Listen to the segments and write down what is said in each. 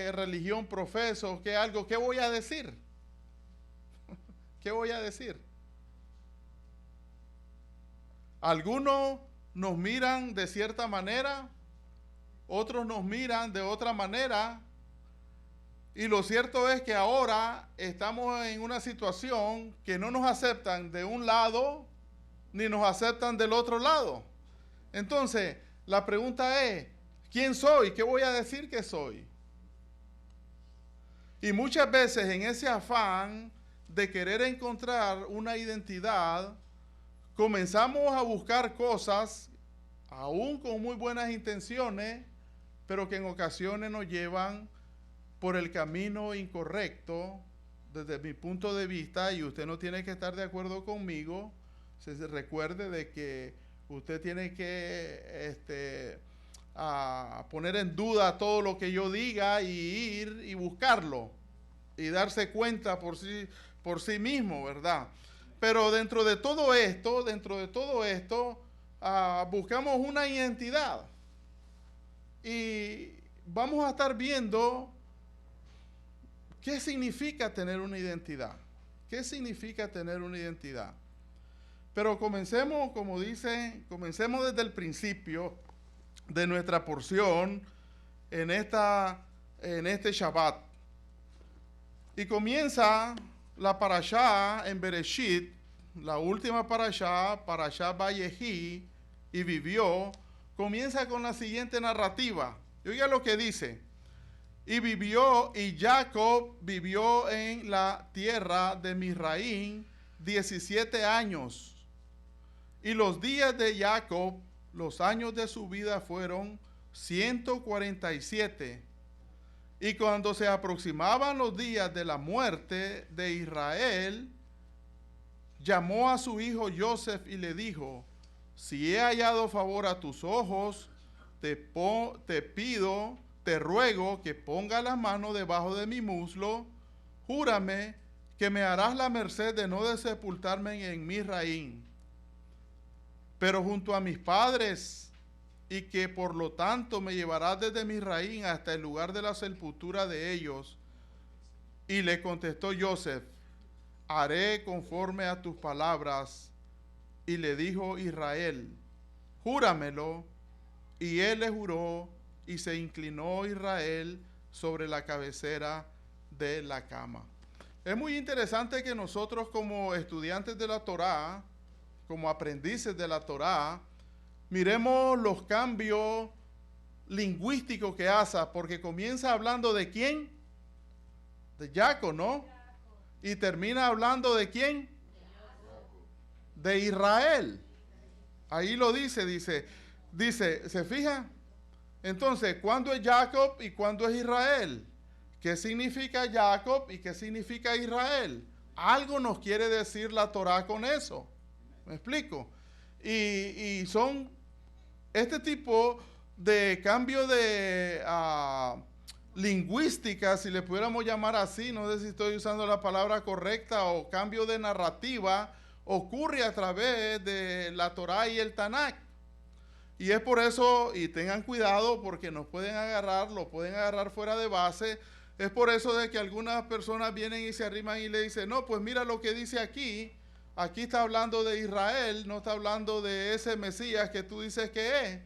qué religión profeso, qué algo, ¿qué voy a decir? ¿Qué voy a decir? Algunos nos miran de cierta manera, otros nos miran de otra manera, y lo cierto es que ahora estamos en una situación que no nos aceptan de un lado, ni nos aceptan del otro lado. Entonces, la pregunta es, ¿quién soy? ¿Qué voy a decir que soy? Y muchas veces en ese afán de querer encontrar una identidad, comenzamos a buscar cosas, aún con muy buenas intenciones, pero que en ocasiones nos llevan por el camino incorrecto, desde mi punto de vista, y usted no tiene que estar de acuerdo conmigo. Se recuerde de que usted tiene que a poner en duda todo lo que yo diga y ir y buscarlo y darse cuenta por sí mismo, ¿verdad? Pero dentro de todo esto, buscamos una identidad y vamos a estar viendo qué significa tener una identidad. ¿Qué significa tener una identidad? Pero comencemos, como dice, comencemos desde el principio de nuestra porción en este Shabbat. Y comienza la parashá en Bereshit, la última parashá Vayehi, y vivió, comienza con la siguiente narrativa. Y oiga lo que dice. Y Jacob vivió en la tierra de Misraín 17 años. Y los días de Jacob, los años de su vida fueron 147. Y cuando se aproximaban los días de la muerte de Israel, llamó a su hijo Joseph y le dijo: si he hallado favor a tus ojos, te ruego que ponga la mano debajo de mi muslo, júrame que me harás la merced de no sepultarme en Misraín, pero junto a mis padres, y que por lo tanto me llevarás desde Misraín hasta el lugar de la sepultura de ellos. Y le contestó Joseph: haré conforme a tus palabras. Y le dijo Israel: júramelo. Y él le juró, y se inclinó Israel sobre la cabecera de la cama. Es muy interesante que nosotros, como estudiantes de la Torá, como aprendices de la Torá, miremos los cambios lingüísticos que hace, porque comienza hablando de quién, de Jacob, ¿no? Y termina hablando de quién, de Israel. Ahí lo dice, ¿se fija? Entonces, ¿cuándo es Jacob y cuándo es Israel? ¿Qué significa Jacob y qué significa Israel? Algo nos quiere decir la Torá con eso. ¿Me explico? Y son este tipo de cambio de lingüística, si le pudiéramos llamar así, no sé si estoy usando la palabra correcta, o cambio de narrativa, ocurre a través de la Torá y el Tanakh. Y es por eso, y tengan cuidado porque lo pueden agarrar fuera de base. Es por eso de que algunas personas vienen y se arriman y le dicen: no, pues mira lo que dice aquí. Aquí está hablando de Israel, no está hablando de ese Mesías que tú dices que es.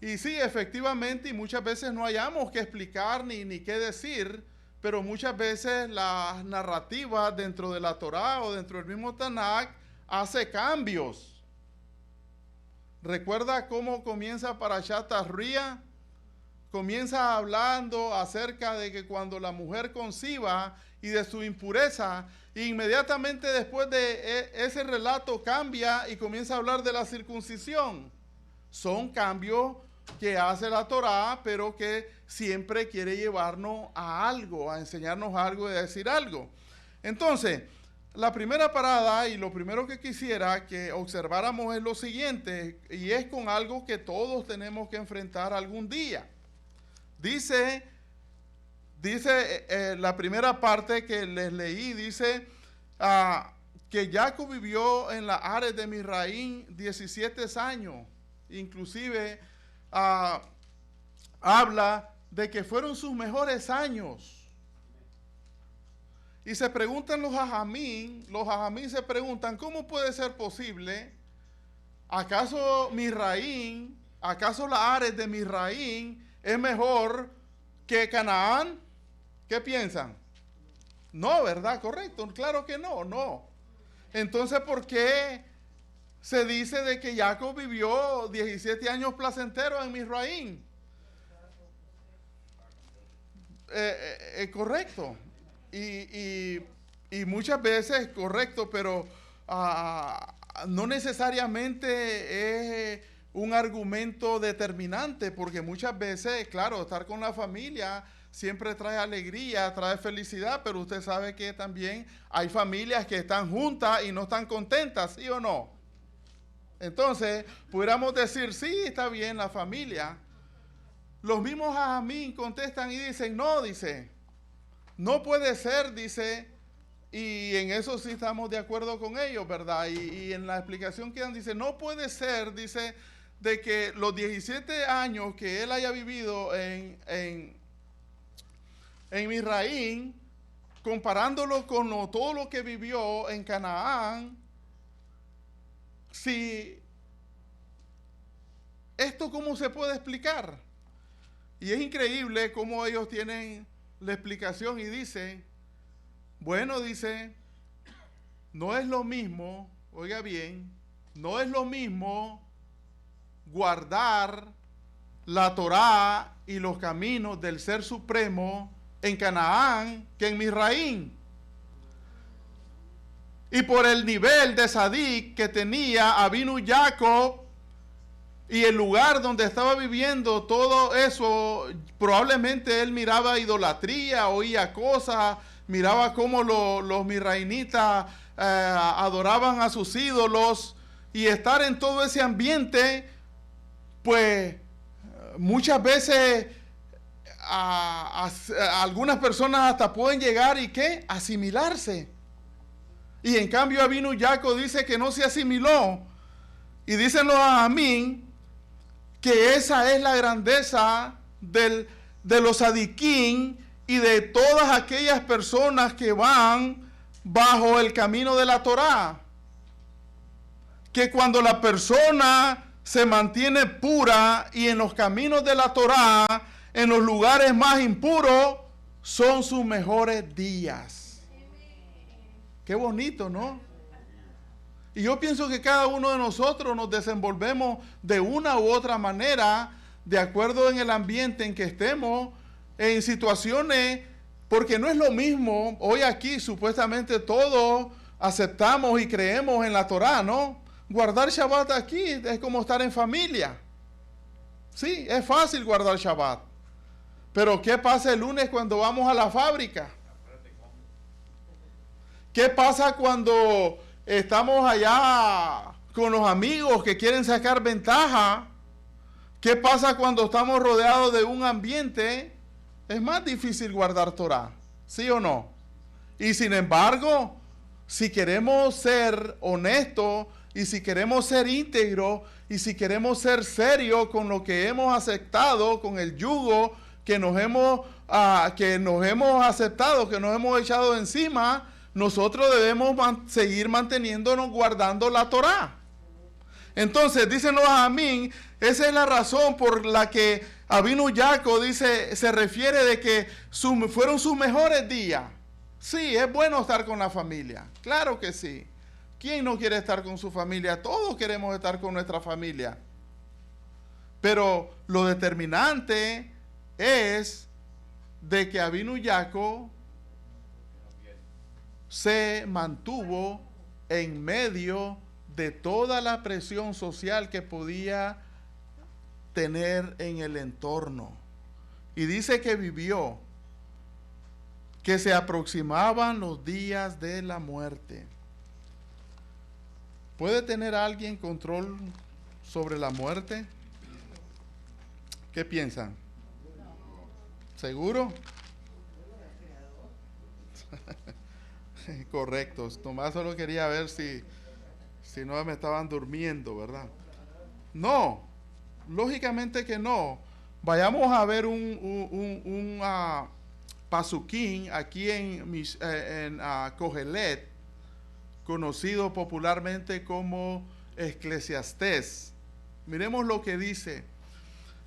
Y sí, efectivamente, y muchas veces no hayamos que explicar ni qué decir, pero muchas veces las narrativas dentro de la Torá o dentro del mismo Tanakh hace cambios. ¿Recuerda cómo comienza Parashat Tahría? Comienza hablando acerca de que cuando la mujer conciba y de su impureza, inmediatamente después de ese relato cambia y comienza a hablar de la circuncisión. Son cambios que hace la Torá, pero que siempre quiere llevarnos a algo, a enseñarnos algo y a decir algo. Entonces, la primera parada y lo primero que quisiera que observáramos es lo siguiente, y es con algo que todos tenemos que enfrentar algún día. Dice la primera parte que les leí, dice que Jacob vivió en la Ares de Misraín 17 años. Inclusive habla de que fueron sus mejores años. Y se preguntan los jajamín se preguntan, ¿cómo puede ser posible? ¿Acaso Misraín, acaso la Ares de Misraín es mejor que Canaán? ¿Qué piensan? No, ¿verdad? Correcto, claro que no, no. Entonces, ¿por qué se dice de que Jacob vivió 17 años placenteros en Misraín? Correcto. Y muchas veces correcto, pero no necesariamente es un argumento determinante, porque muchas veces, claro, estar con la familia siempre trae alegría, trae felicidad, pero usted sabe que también hay familias que están juntas y no están contentas, ¿sí o no? Entonces, pudiéramos decir, sí, está bien la familia. Los mismos jajamín contestan y dicen, no, dice, no puede ser, dice, y en eso sí estamos de acuerdo con ellos, ¿verdad? Y en la explicación que dan, dice, no puede ser, dice, de que los 17 años que él haya vivido en Misraín, comparándolo con todo lo que vivió en Canaán, si esto cómo se puede explicar. Y es increíble cómo ellos tienen la explicación y dice, bueno, dice, no es lo mismo, oiga bien, no es lo mismo guardar la Torá y los caminos del Ser Supremo en Canaán que en Misraín. Y por el nivel de Sadik que tenía Avinu Jacob y el lugar donde estaba viviendo todo eso, probablemente él miraba idolatría, oía cosas, miraba cómo los misrainitas adoraban a sus ídolos, y estar en todo ese ambiente, pues muchas veces algunas personas hasta pueden llegar y ¿qué? Asimilarse. Y en cambio Avinu Jacob dice que no se asimiló. Y dicen los amín que esa es la grandeza de los sadiquín y de todas aquellas personas que van bajo el camino de la Torá. Que cuando la persona se mantiene pura y en los caminos de la Torá, en los lugares más impuros, son sus mejores días. Qué bonito, ¿no? Y yo pienso que cada uno de nosotros nos desenvolvemos de una u otra manera, de acuerdo en el ambiente en que estemos, en situaciones, porque no es lo mismo. Hoy aquí supuestamente todos aceptamos y creemos en la Torá, ¿no? Guardar Shabbat aquí es como estar en familia. Sí, es fácil guardar Shabbat. Pero ¿qué pasa el lunes cuando vamos a la fábrica? ¿Qué pasa cuando estamos allá con los amigos que quieren sacar ventaja? ¿Qué pasa cuando estamos rodeados de un ambiente? Es más difícil guardar Torah, ¿sí o no? Y sin embargo, si queremos ser honestos y si queremos ser íntegros y si queremos ser serios con lo que hemos aceptado, con el yugo que nos hemos aceptado, que nos hemos echado encima, nosotros debemos seguir manteniéndonos guardando la Torá. Entonces, dicen los amín, esa es la razón por la que Avinu Jacob dice, se refiere de que fueron sus mejores días. Sí, es bueno estar con la familia, claro que sí. ¿Quién no quiere estar con su familia? Todos queremos estar con nuestra familia. Pero lo determinante es de que Avinu Jacob se mantuvo en medio de toda la presión social que podía tener en el entorno. Y dice que vivió, que se aproximaban los días de la muerte. ¿Puede tener alguien control sobre la muerte? ¿Qué piensan? ¿Seguro? Correcto. Tomás solo quería ver si no me estaban durmiendo, ¿verdad? No, lógicamente que no. Vayamos a ver un pasuquín aquí en Cogelet, conocido popularmente como Eclesiastés. Miremos lo que dice.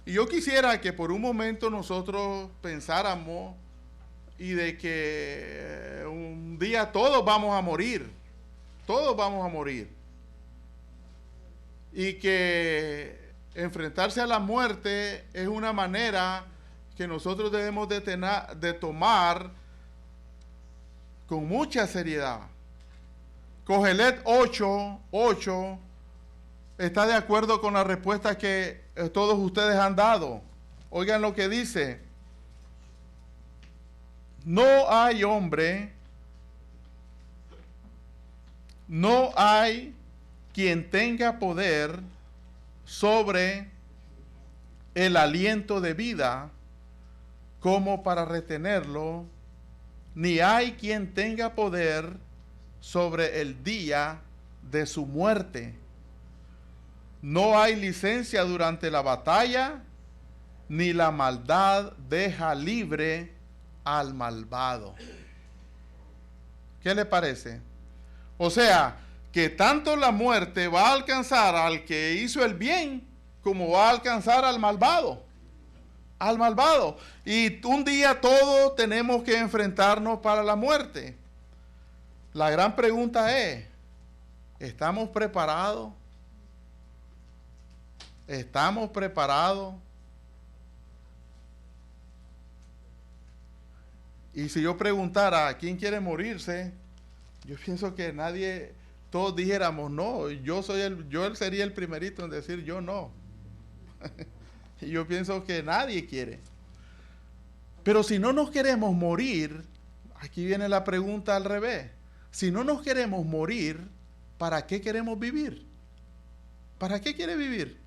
Y yo quisiera que por un momento nosotros pensáramos y de que un día todos vamos a morir. Todos vamos a morir. Y que enfrentarse a la muerte es una manera que nosotros debemos de tomar con mucha seriedad. Cogelet 8:8 está de acuerdo con la respuesta que todos ustedes han dado. Oigan lo que dice. No hay hombre, no hay quien tenga poder sobre el aliento de vida como para retenerlo, ni hay quien tenga poder sobre el día de su muerte. No hay licencia durante la batalla, ni la maldad deja libre al malvado. ¿Qué le parece? O sea, que tanto la muerte va a alcanzar al que hizo el bien, como va a alcanzar al malvado. Al malvado. Y un día todos tenemos que enfrentarnos para la muerte. La gran pregunta es, ¿estamos preparados? ¿Estamos preparados? Y si yo preguntara, ¿quién quiere morirse? Yo pienso que nadie, todos dijéramos, no, yo sería el primerito en decir yo no. Y yo pienso que nadie quiere. Pero si no nos queremos morir, aquí viene la pregunta al revés. Si no nos queremos morir, ¿para qué queremos vivir? ¿Para qué quiere vivir?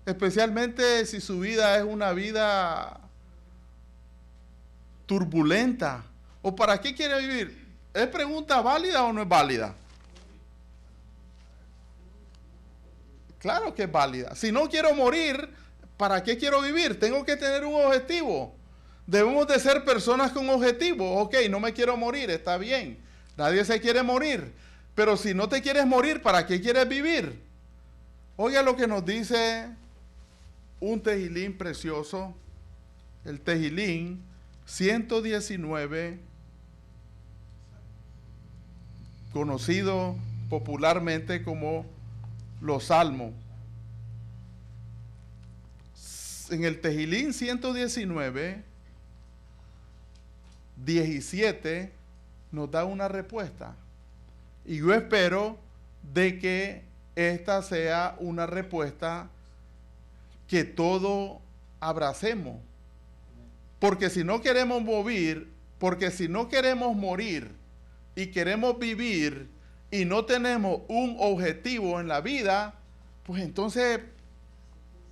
Especialmente si su vida es una vida turbulenta. ¿O para qué quiere vivir? ¿Es pregunta válida o no es válida? Claro que es válida. Si no quiero morir, ¿para qué quiero vivir? Tengo que tener un objetivo. Debemos de ser personas con objetivos. Ok, no me quiero morir, está bien. Nadie se quiere morir. Pero si no te quieres morir, ¿para qué quieres vivir? Oiga lo que nos dice un tejilín precioso. El tejilín 119, conocido popularmente como los Salmos. En el tejilín 119, 17 nos da una respuesta. Y yo espero de que esta sea una respuesta que todos abracemos. Porque si no queremos morir y queremos vivir y no tenemos un objetivo en la vida, pues entonces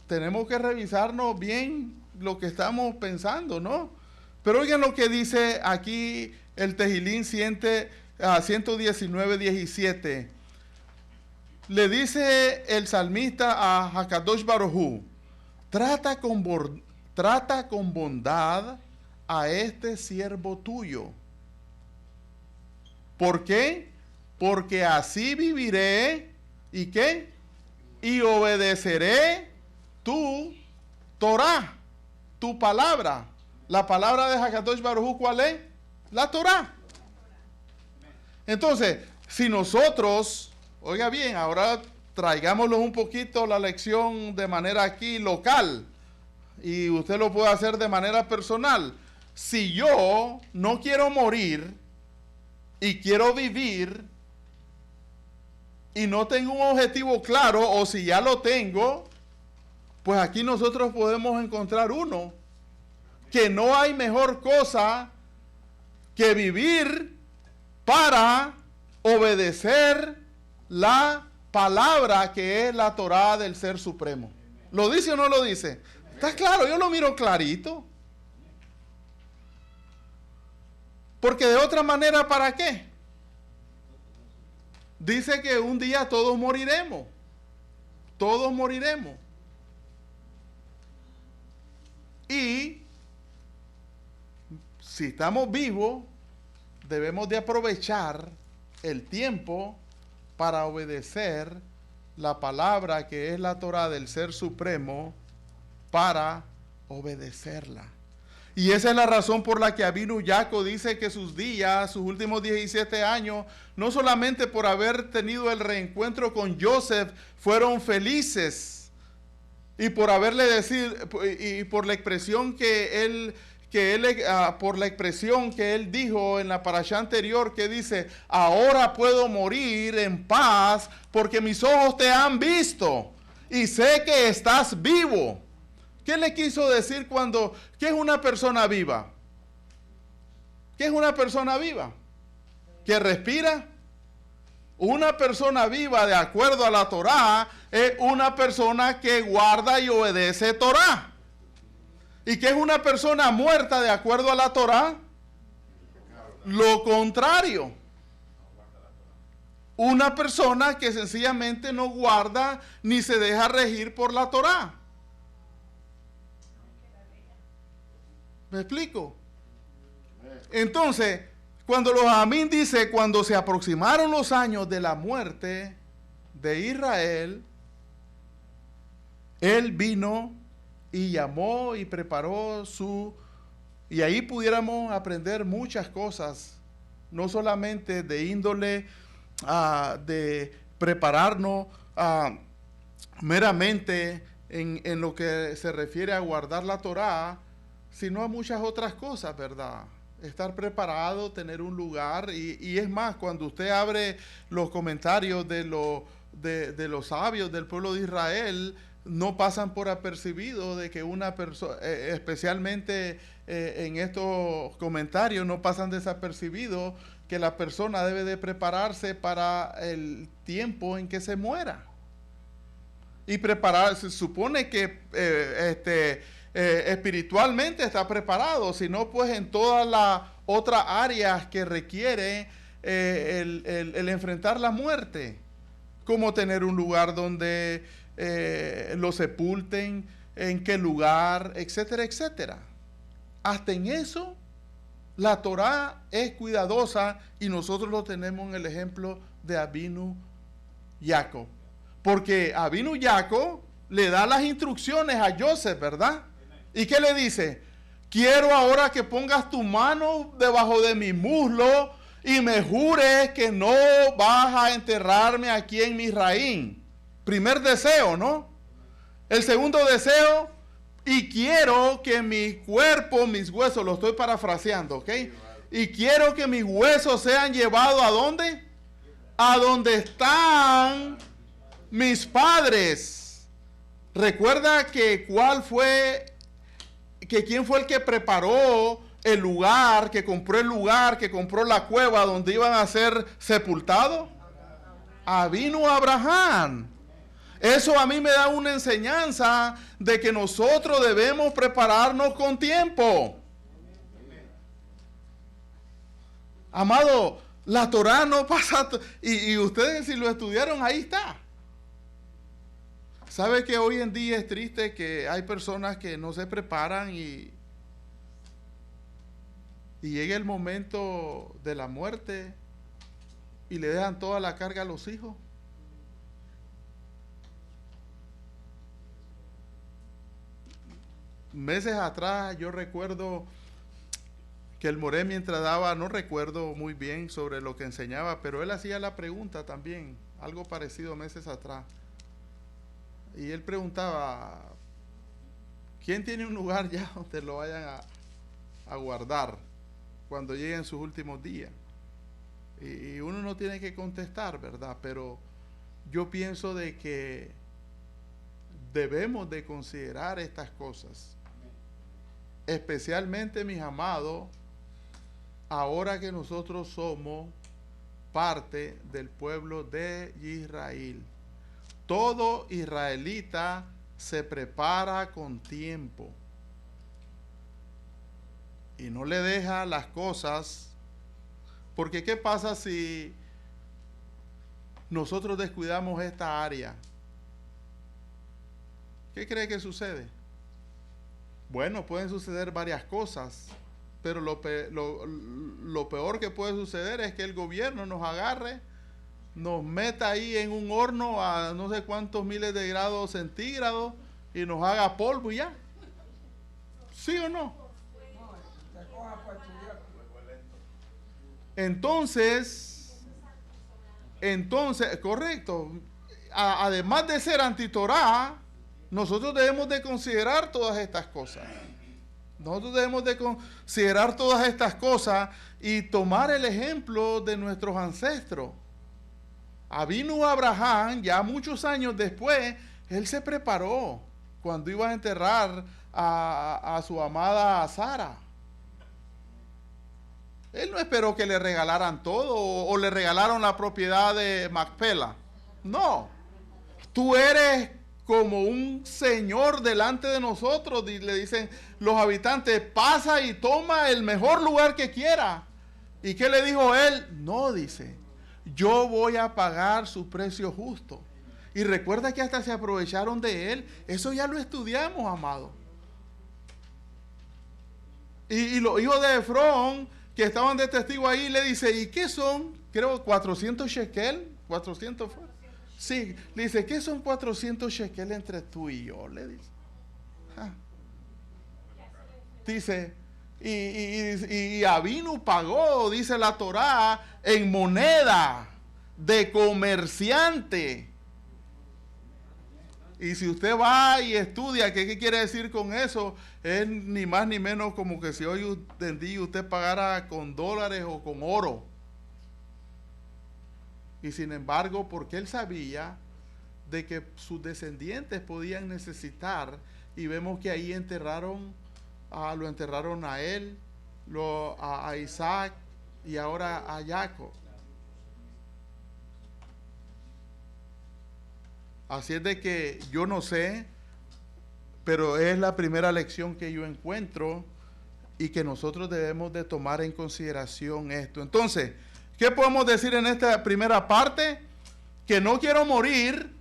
tenemos que revisarnos bien lo que estamos pensando, ¿no? Pero oigan lo que dice aquí el tejilín 119, 17. Le dice el salmista a Hakadosh Baruj Hu, trata con bondad a este siervo tuyo. ¿Por qué? Porque así viviré, ¿y qué? Y obedeceré tu Torah, tu palabra. La palabra de Hakadosh Baruj Hu, ¿cuál es? La Torah. Entonces, si nosotros, oiga bien, ahora traigámoslo un poquito la lección de manera aquí local, y usted lo puede hacer de manera personal. Si yo no quiero morir y quiero vivir y no tengo un objetivo claro, o si ya lo tengo, pues aquí nosotros podemos encontrar uno, que no hay mejor cosa que vivir para obedecer la palabra que es la Torá del Ser Supremo. ¿Lo dice o no lo dice? Está claro, yo lo miro clarito. Porque de otra manera, ¿para qué? Dice que un día todos moriremos. Todos moriremos. Y si estamos vivos, debemos de aprovechar el tiempo para obedecer la palabra que es la Torá del Ser Supremo, para obedecerla. Y esa es la razón por la que Avinu Yaakov dice que sus días, sus últimos 17 años, no solamente por haber tenido el reencuentro con Joseph, fueron felices, y por haberle decir, y por la expresión por la expresión que él dijo en la parashá anterior, que dice: ahora puedo morir en paz porque mis ojos te han visto y sé que estás vivo. ¿Qué le quiso decir qué es una persona viva? ¿Qué es una persona viva? ¿Que respira? Una persona viva, de acuerdo a la Torá, es una persona que guarda y obedece Torá. ¿Y qué es una persona muerta, de acuerdo a la Torá? Lo contrario. Una persona que sencillamente no guarda ni se deja regir por la Torá. ¿Me explico? Entonces, cuando los Amín dice, cuando se aproximaron los años de la muerte de Israel, él vino y llamó y preparó y ahí pudiéramos aprender muchas cosas, no solamente de índole de prepararnos meramente en lo que se refiere a guardar la Torá, sino a muchas otras cosas, ¿verdad? Estar preparado, tener un lugar, y es más, cuando usted abre los comentarios de los sabios del pueblo de Israel, no pasan por apercibido de que una persona, especialmente en estos comentarios, no pasan desapercibidos que la persona debe de prepararse para el tiempo en que se muera. Y prepararse, se supone que espiritualmente está preparado, sino pues en todas las otras áreas que requiere el enfrentar la muerte, como tener un lugar donde lo sepulten, en qué lugar, etcétera, etcétera. Hasta en eso la Torá es cuidadosa, y nosotros lo tenemos en el ejemplo de Avinu Yaakov, porque Avinu Yaakov le da las instrucciones a Joseph, ¿verdad? ¿Y qué le dice? Quiero ahora que pongas tu mano debajo de mi muslo y me jures que no vas a enterrarme aquí en Misraín. Primer deseo, ¿no? El segundo deseo: y quiero que mi cuerpo, mis huesos, lo estoy parafraseando, ¿ok? Y quiero que mis huesos sean llevados ¿a dónde? A donde están mis padres. Recuerda que quién fue el que preparó el lugar, que compró la cueva donde iban a ser sepultados. Avinu Abraham. Eso a mí me da una enseñanza de que nosotros debemos prepararnos con tiempo. Amado, la Torá no pasa, y ustedes si lo estudiaron, ahí está. ¿Sabe que hoy en día es triste que hay personas que no se preparan y llega el momento de la muerte y le dejan toda la carga a los hijos? Meses atrás yo recuerdo que el Moré, mientras daba, no recuerdo muy bien sobre lo que enseñaba, pero él hacía la pregunta también, algo parecido meses atrás. Y él preguntaba, ¿quién tiene un lugar ya donde lo vayan a guardar cuando lleguen sus últimos días? Y uno no tiene que contestar, ¿verdad? Pero yo pienso de que debemos de considerar estas cosas. Especialmente, mis amados, ahora que nosotros somos parte del pueblo de Israel. Todo israelita se prepara con tiempo y no le deja las cosas, porque ¿qué pasa si nosotros descuidamos esta área? ¿Qué cree que sucede? Bueno, pueden suceder varias cosas, pero lo peor que puede suceder es que el gobierno nos agarre, nos meta ahí en un horno a no sé cuántos miles de grados centígrados y nos haga polvo y ya. ¿Sí o no? Entonces, correcto. Además de ser antitorá, nosotros debemos de considerar todas estas cosas. Nosotros debemos de considerar todas estas cosas y tomar el ejemplo de nuestros ancestros. Avinu Abraham, ya muchos años después, él se preparó cuando iba a enterrar a su amada Sara. Él no esperó que le regalaran todo o le regalaron la propiedad de Macpela. No, tú eres como un señor delante de nosotros, y le dicen los habitantes, pasa y toma el mejor lugar que quiera. ¿Y qué le dijo él? No, dice, yo voy a pagar su precio justo. Y recuerda que hasta se aprovecharon de él. Eso ya lo estudiamos, amado. Y los hijos de Efrón, que estaban de testigo ahí, le dice, ¿y qué son? Creo 400 shekel, 400 fue. Sí, le dice, ¿qué son 400 shekel entre tú y yo? Le dice. Ah. Dice, y Avinu pagó, dice la Torá, en moneda de comerciante. Y si usted va y estudia, ¿qué quiere decir con eso? Es ni más ni menos como que si hoy en día usted pagara con dólares o con oro. Y sin embargo, porque él sabía de que sus descendientes podían necesitar, y vemos que ahí lo enterraron a él, a Isaac y ahora a Jacob. Así es de que yo no sé, pero es la primera lección que yo encuentro y que nosotros debemos de tomar en consideración esto. Entonces, ¿qué podemos decir en esta primera parte? Que no quiero morir,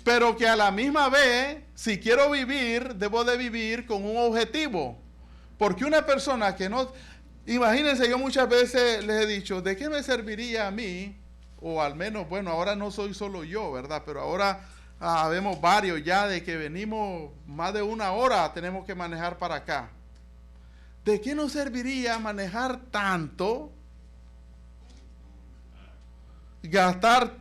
pero que a la misma vez, si quiero vivir, debo de vivir con un objetivo. Porque una persona que no... Imagínense, yo muchas veces les he dicho, ¿de qué me serviría a mí? O al menos, bueno, ahora no soy solo yo, ¿verdad? Pero ahora vemos varios ya de que venimos más de una hora, tenemos que manejar para acá. ¿De qué nos serviría manejar tanto? Gastar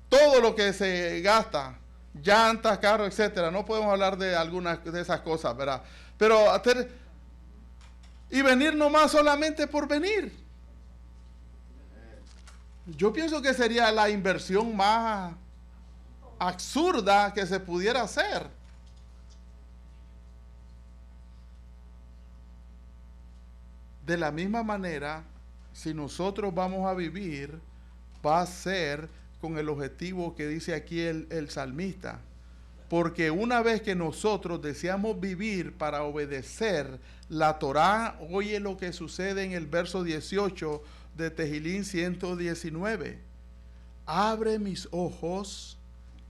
todo lo que se gasta, llantas, carros, etcétera. No podemos hablar de algunas de esas cosas, ¿verdad? Pero y venir nomás solamente por venir. Yo pienso que sería la inversión más absurda que se pudiera hacer. De la misma manera, si nosotros vamos a vivir, va a ser con el objetivo que dice aquí el salmista. Porque una vez que nosotros deseamos vivir para obedecer la Torá, oye lo que sucede en el verso 18 de Tejilín 119. Abre mis ojos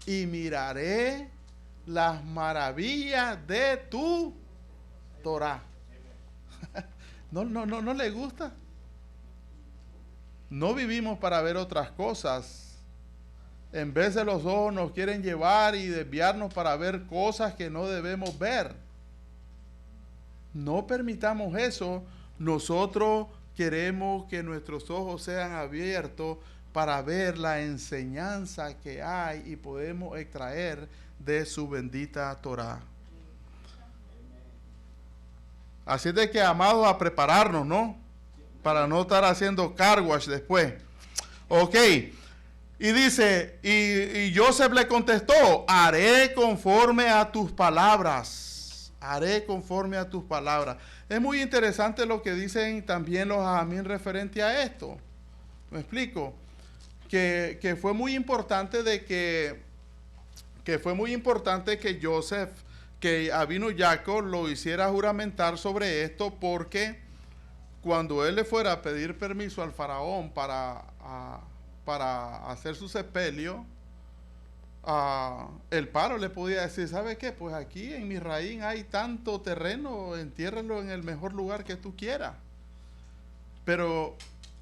y miraré las maravillas de tu Torá. ¿No le gusta? No vivimos para ver otras cosas. En vez de los ojos nos quieren llevar y desviarnos para ver cosas que no debemos ver. No permitamos eso. Nosotros queremos que nuestros ojos sean abiertos para ver la enseñanza que hay y podemos extraer de su bendita Torá. Así de que, amados, a prepararnos, ¿no? Para no estar haciendo car wash después. Ok. Y dice, y Joseph le contestó, haré conforme a tus palabras. Haré conforme a tus palabras. Es muy interesante lo que dicen también los ajamín referente a esto. ¿Me explico? Que fue muy importante que Joseph, que Avinu Jacob lo hiciera juramentar sobre esto, porque cuando él le fuera a pedir permiso al faraón para hacer su sepelio, el paro le podía decir, ¿sabe qué? Pues aquí en Misraín hay tanto terreno, entiérralo en el mejor lugar que tú quieras. Pero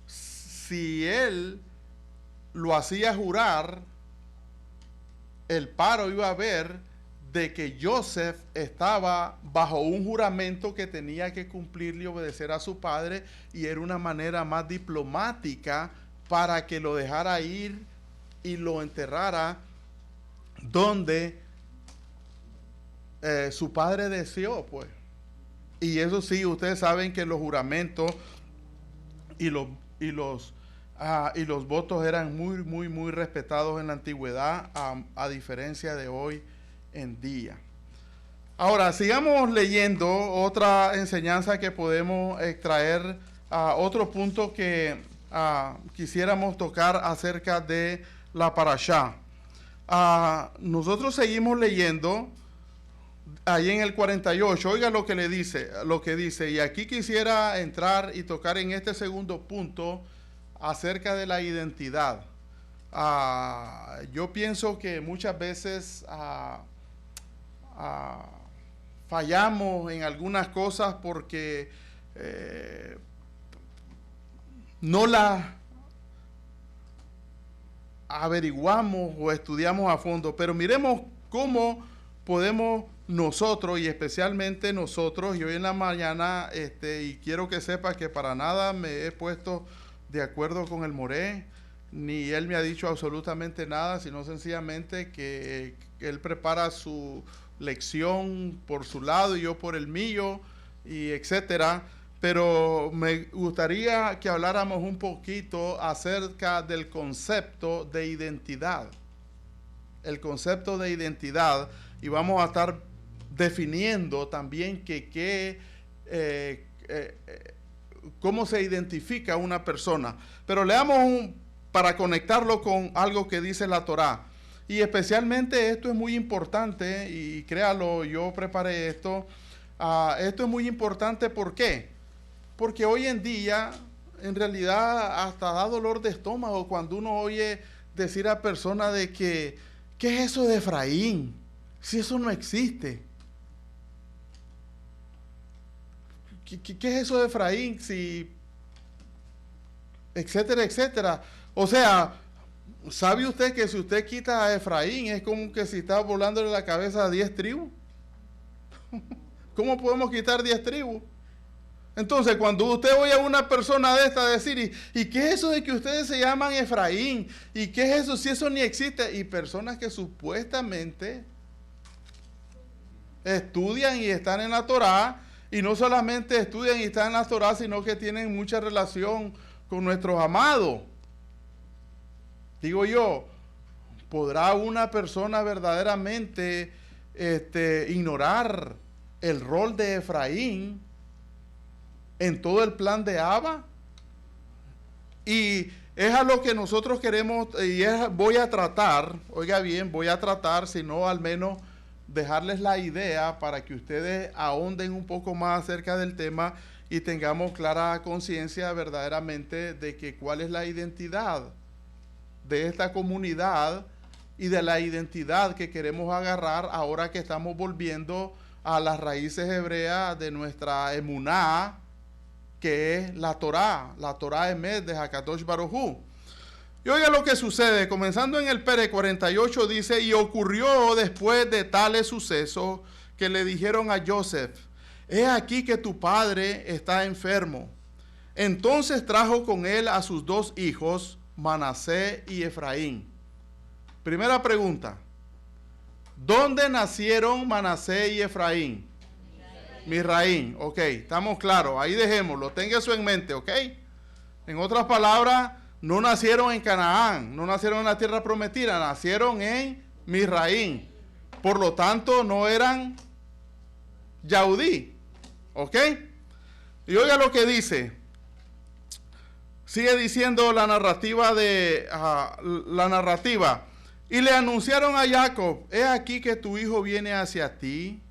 si él lo hacía jurar, el paro iba a ver de que Joseph estaba bajo un juramento que tenía que cumplir y obedecer a su padre, y era una manera más diplomática para que lo dejara ir y lo enterrara donde su padre deseó, pues. Y eso sí, ustedes saben que los juramentos y los votos eran muy respetados en la antigüedad, a diferencia de hoy en día. Ahora, sigamos leyendo otra enseñanza que podemos extraer, otro punto que quisiéramos tocar acerca de la parashá. Nosotros seguimos leyendo ahí en el 48. Oiga lo que dice, y aquí quisiera entrar y tocar en este segundo punto acerca de la identidad. Yo pienso que muchas veces fallamos en algunas cosas porque no las averiguamos o estudiamos a fondo. Pero miremos cómo podemos nosotros, y especialmente nosotros, y hoy en la mañana, y quiero que sepa que para nada me he puesto de acuerdo con el Moré, ni él me ha dicho absolutamente nada, sino sencillamente que él prepara su lección por su lado y yo por el mío, y etcétera. Pero me gustaría que habláramos un poquito acerca del concepto de identidad. El concepto de identidad, y vamos a estar definiendo también cómo se identifica una persona. Pero leamos para conectarlo con algo que dice la Torá. Y especialmente esto es muy importante, y créalo, yo preparé esto. Esto es muy importante, ¿por qué? Porque hoy en día, en realidad, hasta da dolor de estómago cuando uno oye decir a personas de que, ¿qué es eso de Efraín? Si eso no existe. ¿Qué es eso de Efraín? Si, etcétera, etcétera. O sea, ¿sabe usted que si usted quita a Efraín es como que si está volándole la cabeza a 10 tribus? ¿Cómo podemos quitar 10 tribus? Entonces, cuando usted oye a una persona de esta decir, ¿y qué es eso de que ustedes se llaman Efraín? ¿Y qué es eso si eso ni existe? Y personas que supuestamente estudian y están en la Torá, y no solamente estudian y están en la Torá, sino que tienen mucha relación con nuestros amados. Digo yo, ¿podrá una persona verdaderamente ignorar el rol de Efraín en todo el plan de Abba? Y es a lo que nosotros queremos, y voy a tratar, oiga bien, voy a tratar, sino al menos dejarles la idea para que ustedes ahonden un poco más acerca del tema y tengamos clara conciencia verdaderamente de que cuál es la identidad de esta comunidad y de la identidad que queremos agarrar ahora que estamos volviendo a las raíces hebreas de nuestra emuná, que es la Torá Emet de Hakadosh Baruj Hu. Y oiga lo que sucede, comenzando en el Pere 48 dice, y ocurrió después de tales sucesos que le dijeron a Joseph, he aquí que tu padre está enfermo. Entonces trajo con él a sus 2 hijos, Manasés y Efraín. Primera pregunta, ¿dónde nacieron Manasés y Efraín? Misraín, ok, estamos claros, ahí dejémoslo, tenga eso en mente, ok. En otras palabras, no nacieron en Canaán, no nacieron en la tierra prometida, nacieron en Misraín. Por lo tanto, no eran Yaudí, ok. Y oiga lo que dice, sigue diciendo la narrativa y le anunciaron a Jacob, he aquí que tu hijo viene hacia ti.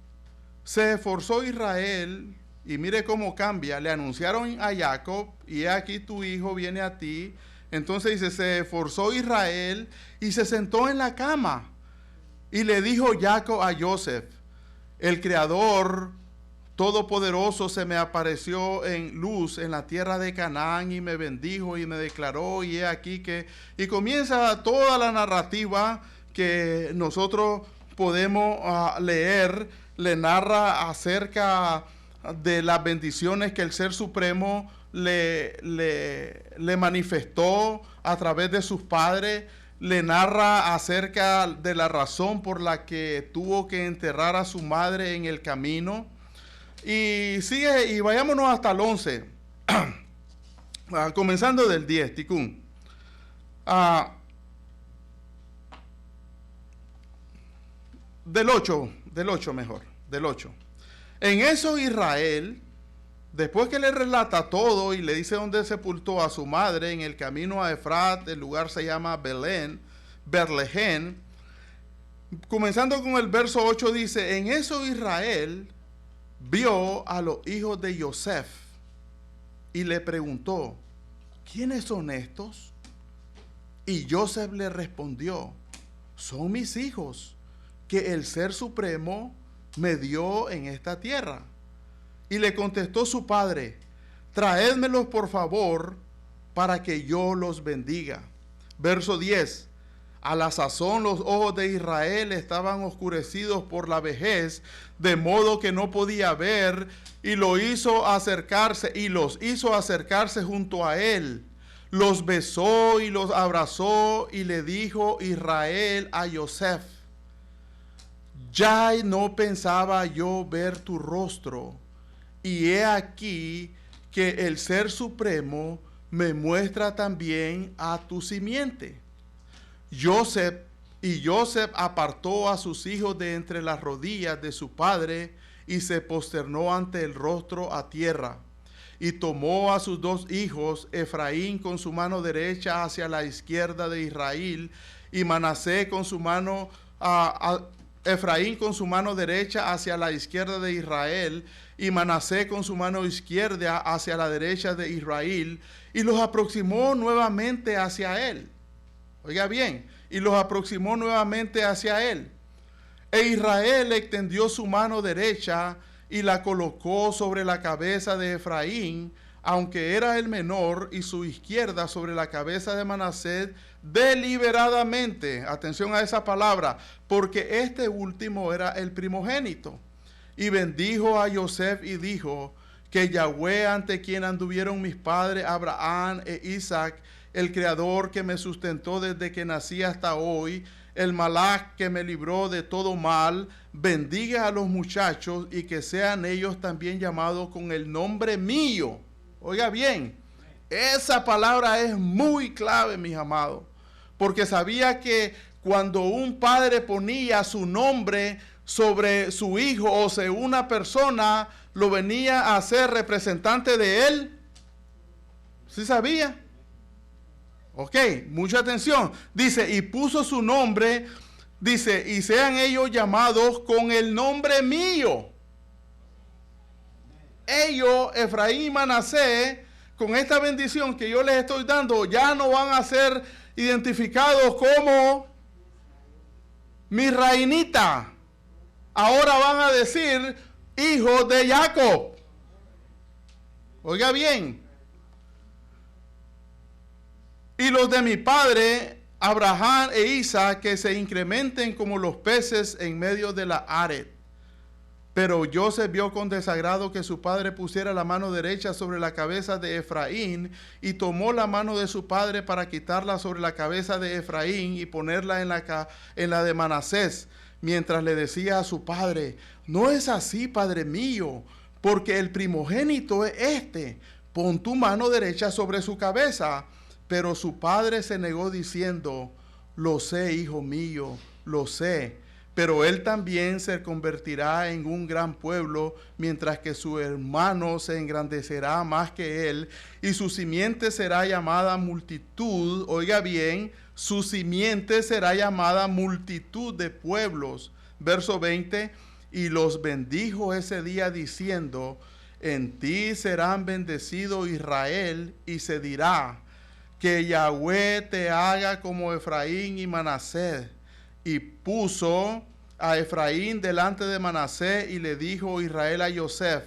Se esforzó Israel, y mire cómo cambia, le anunciaron a Jacob, y he aquí tu hijo viene a ti. Entonces dice, se esforzó Israel y se sentó en la cama, Y le dijo Jacob a Joseph: el Creador Todopoderoso se me apareció en luz en la tierra de Canaán y me bendijo y me declaró, y he aquí que... Y comienza toda la narrativa que nosotros podemos leer. Le narra acerca de las bendiciones que el Ser Supremo le manifestó a través de sus padres. Le narra acerca de la razón por la que tuvo que enterrar a su madre en el camino. Y sigue, y vayámonos hasta el 11, comenzando del 10, Ticún. Del 8 mejor, del 8. En eso Israel, después que le relata todo y le dice dónde sepultó a su madre en el camino a Efrat, el lugar se llama Berlején, comenzando con el verso 8 dice: en eso Israel vio a los hijos de Joseph y le preguntó: ¿quiénes son estos? Y Joseph le respondió: son mis hijos que el Ser Supremo me dio en esta tierra. Y le contestó su padre: traédmelos por favor para que yo los bendiga. Verso 10. A la sazón los ojos de Israel estaban oscurecidos por la vejez, de modo que no podía ver, y los hizo acercarse junto a él. Los besó y los abrazó, y le dijo Israel a Joseph: ya no pensaba yo ver tu rostro, y he aquí que el Ser Supremo me muestra también a tu simiente. Joseph apartó a sus hijos de entre las rodillas de su padre y se posternó ante el rostro a tierra. Y tomó a sus dos hijos, Efraín con su mano derecha hacia la izquierda de Israel, y Manasés con su mano Efraín con su mano derecha hacia la izquierda de Israel, y Manasés con su mano izquierda hacia la derecha de Israel, y los aproximó nuevamente hacia él. Oiga bien, y los aproximó nuevamente hacia él. E Israel extendió su mano derecha y la colocó sobre la cabeza de Efraín, aunque era el menor, y su izquierda sobre la cabeza de Manasés, deliberadamente. Atención a esa palabra, porque este último era el primogénito. Y bendijo a Joseph y dijo: que Yahweh, ante quien anduvieron mis padres Abraham e Isaac, el Creador que me sustentó desde que nací hasta hoy, el Malach que me libró de todo mal, bendiga a los muchachos y que sean ellos también llamados con el nombre mío. Oiga bien, esa palabra es muy clave, mis amados, porque sabía que cuando un padre ponía su nombre sobre su hijo o sea una persona, lo venía a ser representante de él. ¿Sí sabía? Ok, mucha atención. Dice, y puso su nombre, dice, y sean ellos llamados con el nombre mío. Ellos, Efraín y Manasés, con esta bendición que yo les estoy dando, ya no van a ser identificados como Misrainita. Ahora van a decir hijos de Jacob. Oiga bien. Y los de mi padre, Abraham e Isaac, que se incrementen como los peces en medio de la ared. Pero Joseph vio con desagrado que su padre pusiera la mano derecha sobre la cabeza de Efraín, y tomó la mano de su padre para quitarla sobre la cabeza de Efraín y ponerla en la de Manasés, mientras le decía a su padre: no es así, padre mío, porque el primogénito es este, pon tu mano derecha sobre su cabeza. Pero su padre se negó diciendo: lo sé, hijo mío, lo sé, pero él también se convertirá en un gran pueblo, mientras que su hermano se engrandecerá más que él, y su simiente será llamada multitud. Oiga bien, su simiente será llamada multitud de pueblos. Verso 20, y los bendijo ese día diciendo: en ti serán bendecido Israel, y se dirá: que Yahweh te haga como Efraín y Manasés, Y puso a Efraín delante de Manasés y le dijo Israel a Yosef,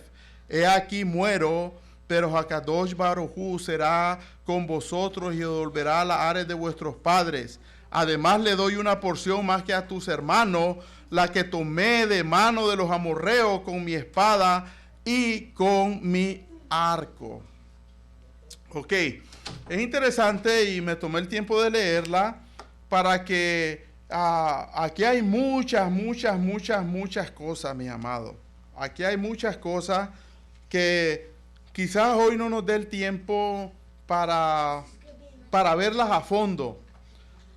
he aquí muero, pero Hakadosh Baruj Hu será con vosotros y devolverá las áreas de vuestros padres. Además le doy una porción más que a tus hermanos, la que tomé de mano de los amorreos con mi espada y con mi arco. Ok, es interesante y me tomé el tiempo de leerla para que aquí hay muchas cosas, mis amados. Aquí hay muchas cosas que quizás hoy no nos dé el tiempo para verlas a fondo.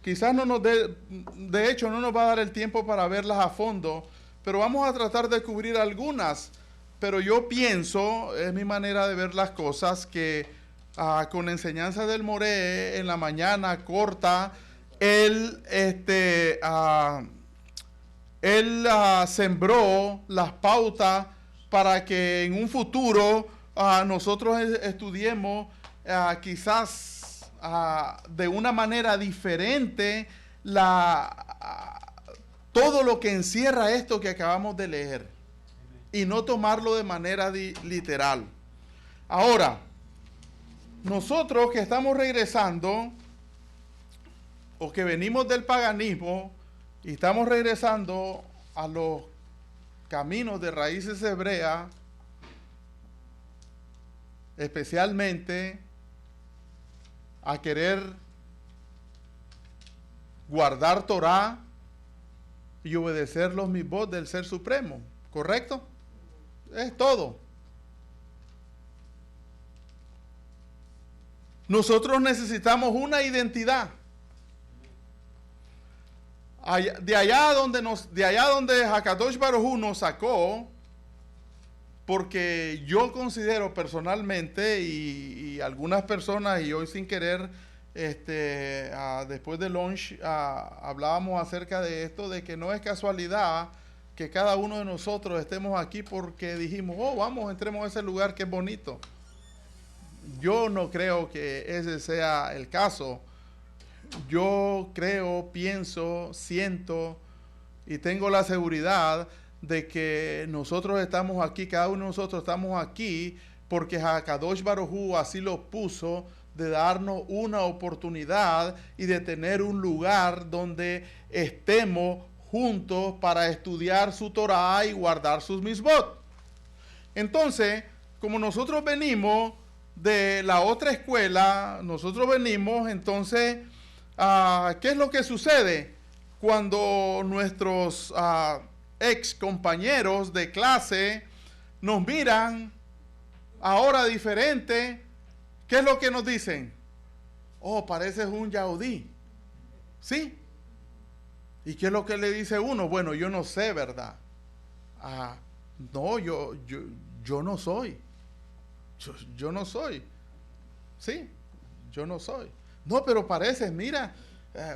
Quizás no nos dé, de hecho no nos va a dar el tiempo para verlas a fondo, pero vamos a tratar de cubrir algunas. Pero yo pienso, es mi manera de ver las cosas, que con enseñanza del Moré en la mañana corta, él sembró las pautas para que en un futuro nosotros estudiemos quizás de una manera diferente todo lo que encierra esto que acabamos de leer y no tomarlo de manera literal. Ahora, nosotros que estamos regresando o que venimos del paganismo y estamos regresando a los caminos de raíces hebreas, especialmente a querer guardar Torah y obedecer los mitzvot del Ser Supremo, ¿correcto? Es todo. Nosotros necesitamos una identidad. De allá donde Hakadosh Baruj Hu nos sacó, porque yo considero personalmente y algunas personas, y hoy sin querer, después de lunch hablábamos acerca de esto, de que no es casualidad que cada uno de nosotros estemos aquí porque dijimos, vamos, entremos a ese lugar que es bonito. Yo no creo que ese sea el caso. Yo creo, pienso, siento y tengo la seguridad de que nosotros estamos aquí, cada uno de nosotros estamos aquí porque Hakadosh Baruj Hu así lo puso, de darnos una oportunidad y de tener un lugar donde estemos juntos para estudiar su Torah y guardar sus mitzvot. Entonces, como nosotros venimos de la otra escuela, nosotros venimos, entonces, ¿qué es lo que sucede cuando nuestros ex compañeros de clase nos miran ahora diferente? ¿Qué es lo que nos dicen? Pareces un yaudí. ¿Sí? ¿Y qué es lo que le dice uno? Bueno, yo no sé, ¿verdad? No, yo no soy. Yo no soy. ¿Sí? Yo no soy. No, pero pareces, mira,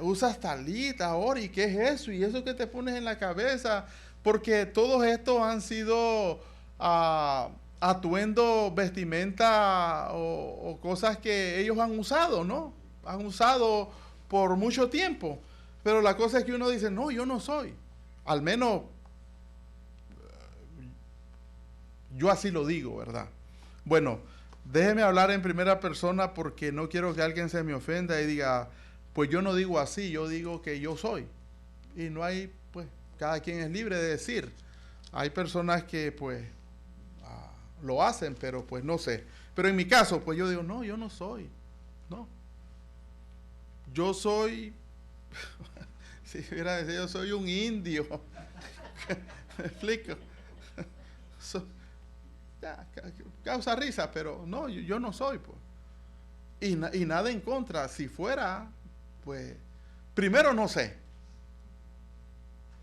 usas talit ahora, ¿y qué es eso? ¿Y eso que te pones en la cabeza? Porque todos estos han sido atuendo, vestimenta o cosas que ellos han usado, ¿no? Han usado por mucho tiempo. Pero la cosa es que uno dice, no, yo no soy. Al menos yo así lo digo, ¿verdad? Bueno, déjeme hablar en primera persona porque no quiero que alguien se me ofenda y diga, pues yo no digo así, yo digo que yo soy. Y no hay, pues, cada quien es libre de decir. Hay personas que, pues, lo hacen, pero pues no sé. Pero en mi caso, pues yo digo, no, yo no soy. No. Yo soy, si hubiera decidido, yo soy un indio. ¿Me explico? Causa risa, pero no, yo no soy, pues. Y nada en contra. Si fuera, pues, primero no sé.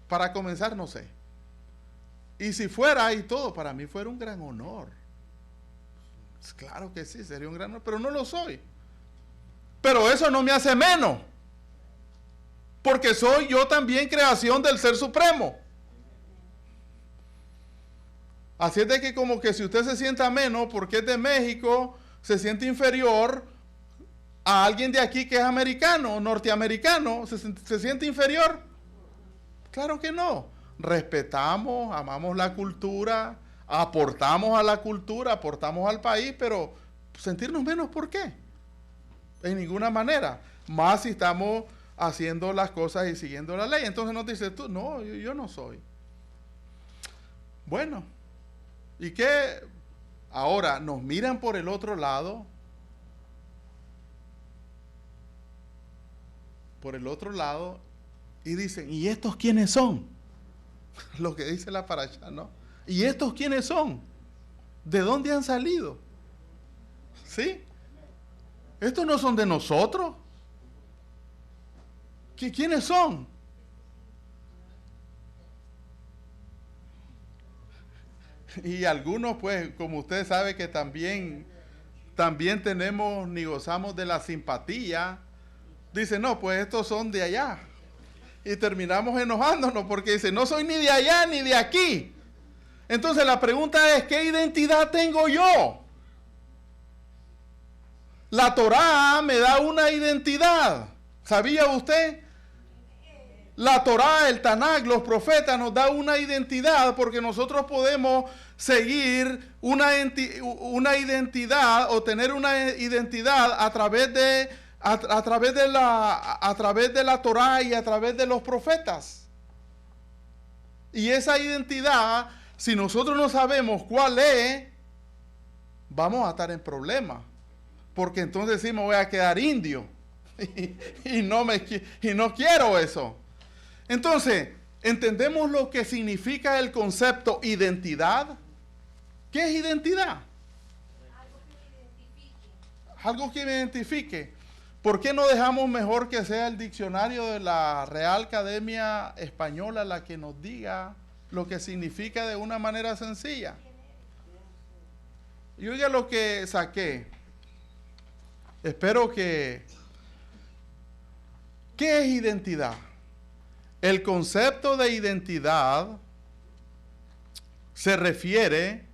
Para comenzar, no sé. Y si fuera y todo, para mí fuera un gran honor. Claro que sí, sería un gran honor, pero no lo soy. Pero eso no me hace menos. Porque soy yo también creación del Ser Supremo. Así es de que como que si usted se sienta menos porque es de México, se siente inferior a alguien de aquí que es americano, norteamericano, se siente inferior. Claro que no. Respetamos, amamos la cultura, aportamos a la cultura, aportamos al país, pero sentirnos menos, ¿por qué? En ninguna manera. Más si estamos haciendo las cosas y siguiendo la ley. Entonces nos dice tú, no, yo no soy. Bueno, ¿y qué? Ahora nos miran por el otro lado. Por el otro lado, y dicen, ¿y estos quiénes son? Lo que dice la parashá, ¿no? ¿Y estos quiénes son? ¿De dónde han salido? ¿Sí? Estos no son de nosotros. ¿Quiénes son? Y algunos, pues, como usted sabe que también tenemos ni gozamos de la simpatía. Dice, no, pues estos son de allá. Y terminamos enojándonos porque dice, no soy ni de allá ni de aquí. Entonces la pregunta es, ¿qué identidad tengo yo? La Torá me da una identidad. ¿Sabía usted? La Torá, el Tanakh, los profetas nos da una identidad porque nosotros podemos seguir una identidad o tener una identidad a través de la Torá y a través de los profetas. Y esa identidad, si nosotros no sabemos cuál es, vamos a estar en problemas. Porque entonces sí me voy a quedar indio. y no quiero eso. Entonces, ¿entendemos lo que significa el concepto identidad? ¿Qué es identidad? Algo que me identifique. ¿Por qué no dejamos mejor que sea el diccionario de la Real Academia Española la que nos diga lo que significa de una manera sencilla? Y oiga lo que saqué. Espero que... ¿Qué es identidad? El concepto de identidad se refiere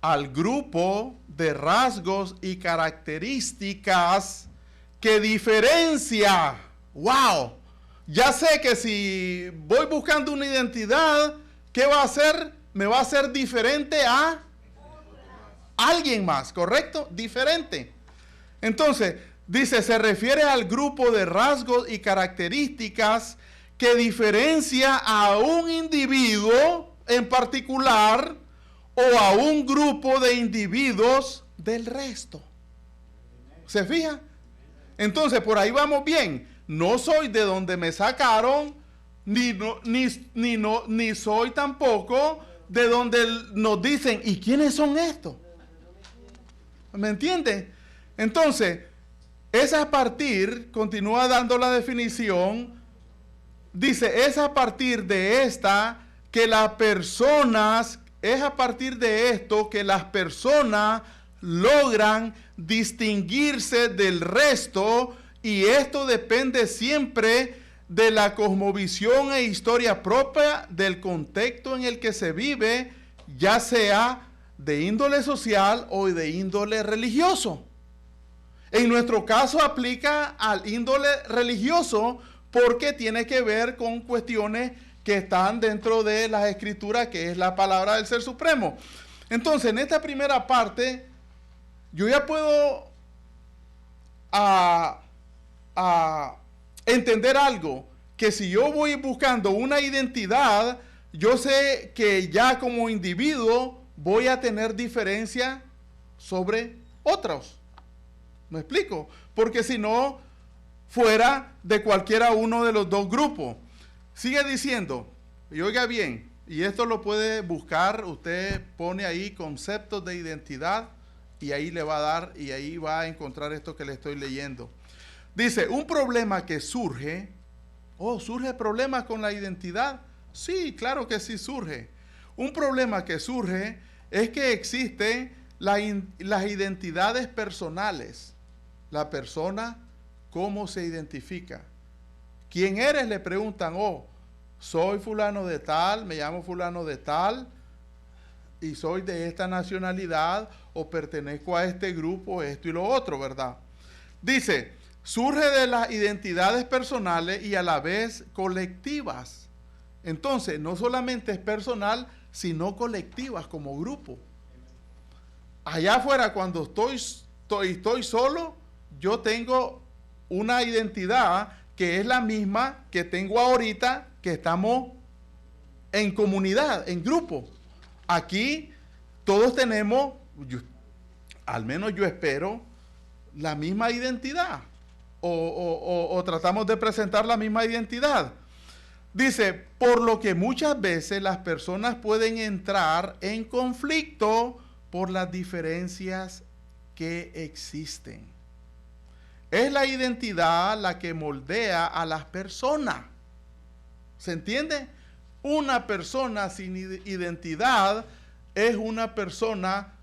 al grupo de rasgos y características que diferencia. ¡Wow! Ya sé que si voy buscando una identidad, ¿qué va a hacer? Me va a hacer diferente a alguien más, ¿correcto? Diferente. Entonces, dice, se refiere al grupo de rasgos y características que diferencia a un individuo en particular o a un grupo de individuos del resto. ¿Se fija? Entonces, por ahí vamos bien. No soy de donde me sacaron, ni soy tampoco de donde nos dicen, ¿y quiénes son estos? ¿Me entiende? Entonces, es a partir, continúa dando la definición, dice, es a partir de esta que las personas, es a partir de esto que las personas logran distinguirse del resto, y esto depende siempre de la cosmovisión e historia propia del contexto en el que se vive, ya sea de índole social o de índole religioso. En nuestro caso aplica al índole religioso porque tiene que ver con cuestiones que están dentro de las escrituras, que es la palabra del Ser Supremo. Entonces, en esta primera parte, yo ya puedo entender algo, que si yo voy buscando una identidad, yo sé que ya como individuo voy a tener diferencia sobre otros. ¿Me explico? Porque si no, fuera de cualquiera uno de los dos grupos. Sigue diciendo, y oiga bien, y esto lo puede buscar, usted pone ahí conceptos de identidad y ahí le va a dar, y ahí va a encontrar esto que le estoy leyendo. Dice, un problema que surge, ¿surge problema con la identidad? Sí, claro que sí surge. Un problema que surge es que existen las identidades personales. La persona, ¿cómo se identifica? ¿Quién eres? Le preguntan, soy fulano de tal, me llamo fulano de tal, y soy de esta nacionalidad, o pertenezco a este grupo, esto y lo otro, ¿verdad? Dice, surge de las identidades personales y a la vez colectivas. Entonces, no solamente es personal, sino colectivas como grupo. Allá afuera, cuando estoy solo, yo tengo una identidad que es la misma que tengo ahorita, que estamos en comunidad, en grupo. Aquí todos tenemos, al menos yo espero, la misma identidad. O tratamos de presentar la misma identidad. Dice, por lo que muchas veces las personas pueden entrar en conflicto por las diferencias que existen. Es la identidad la que moldea a las personas. ¿Se entiende? Una persona sin identidad es una persona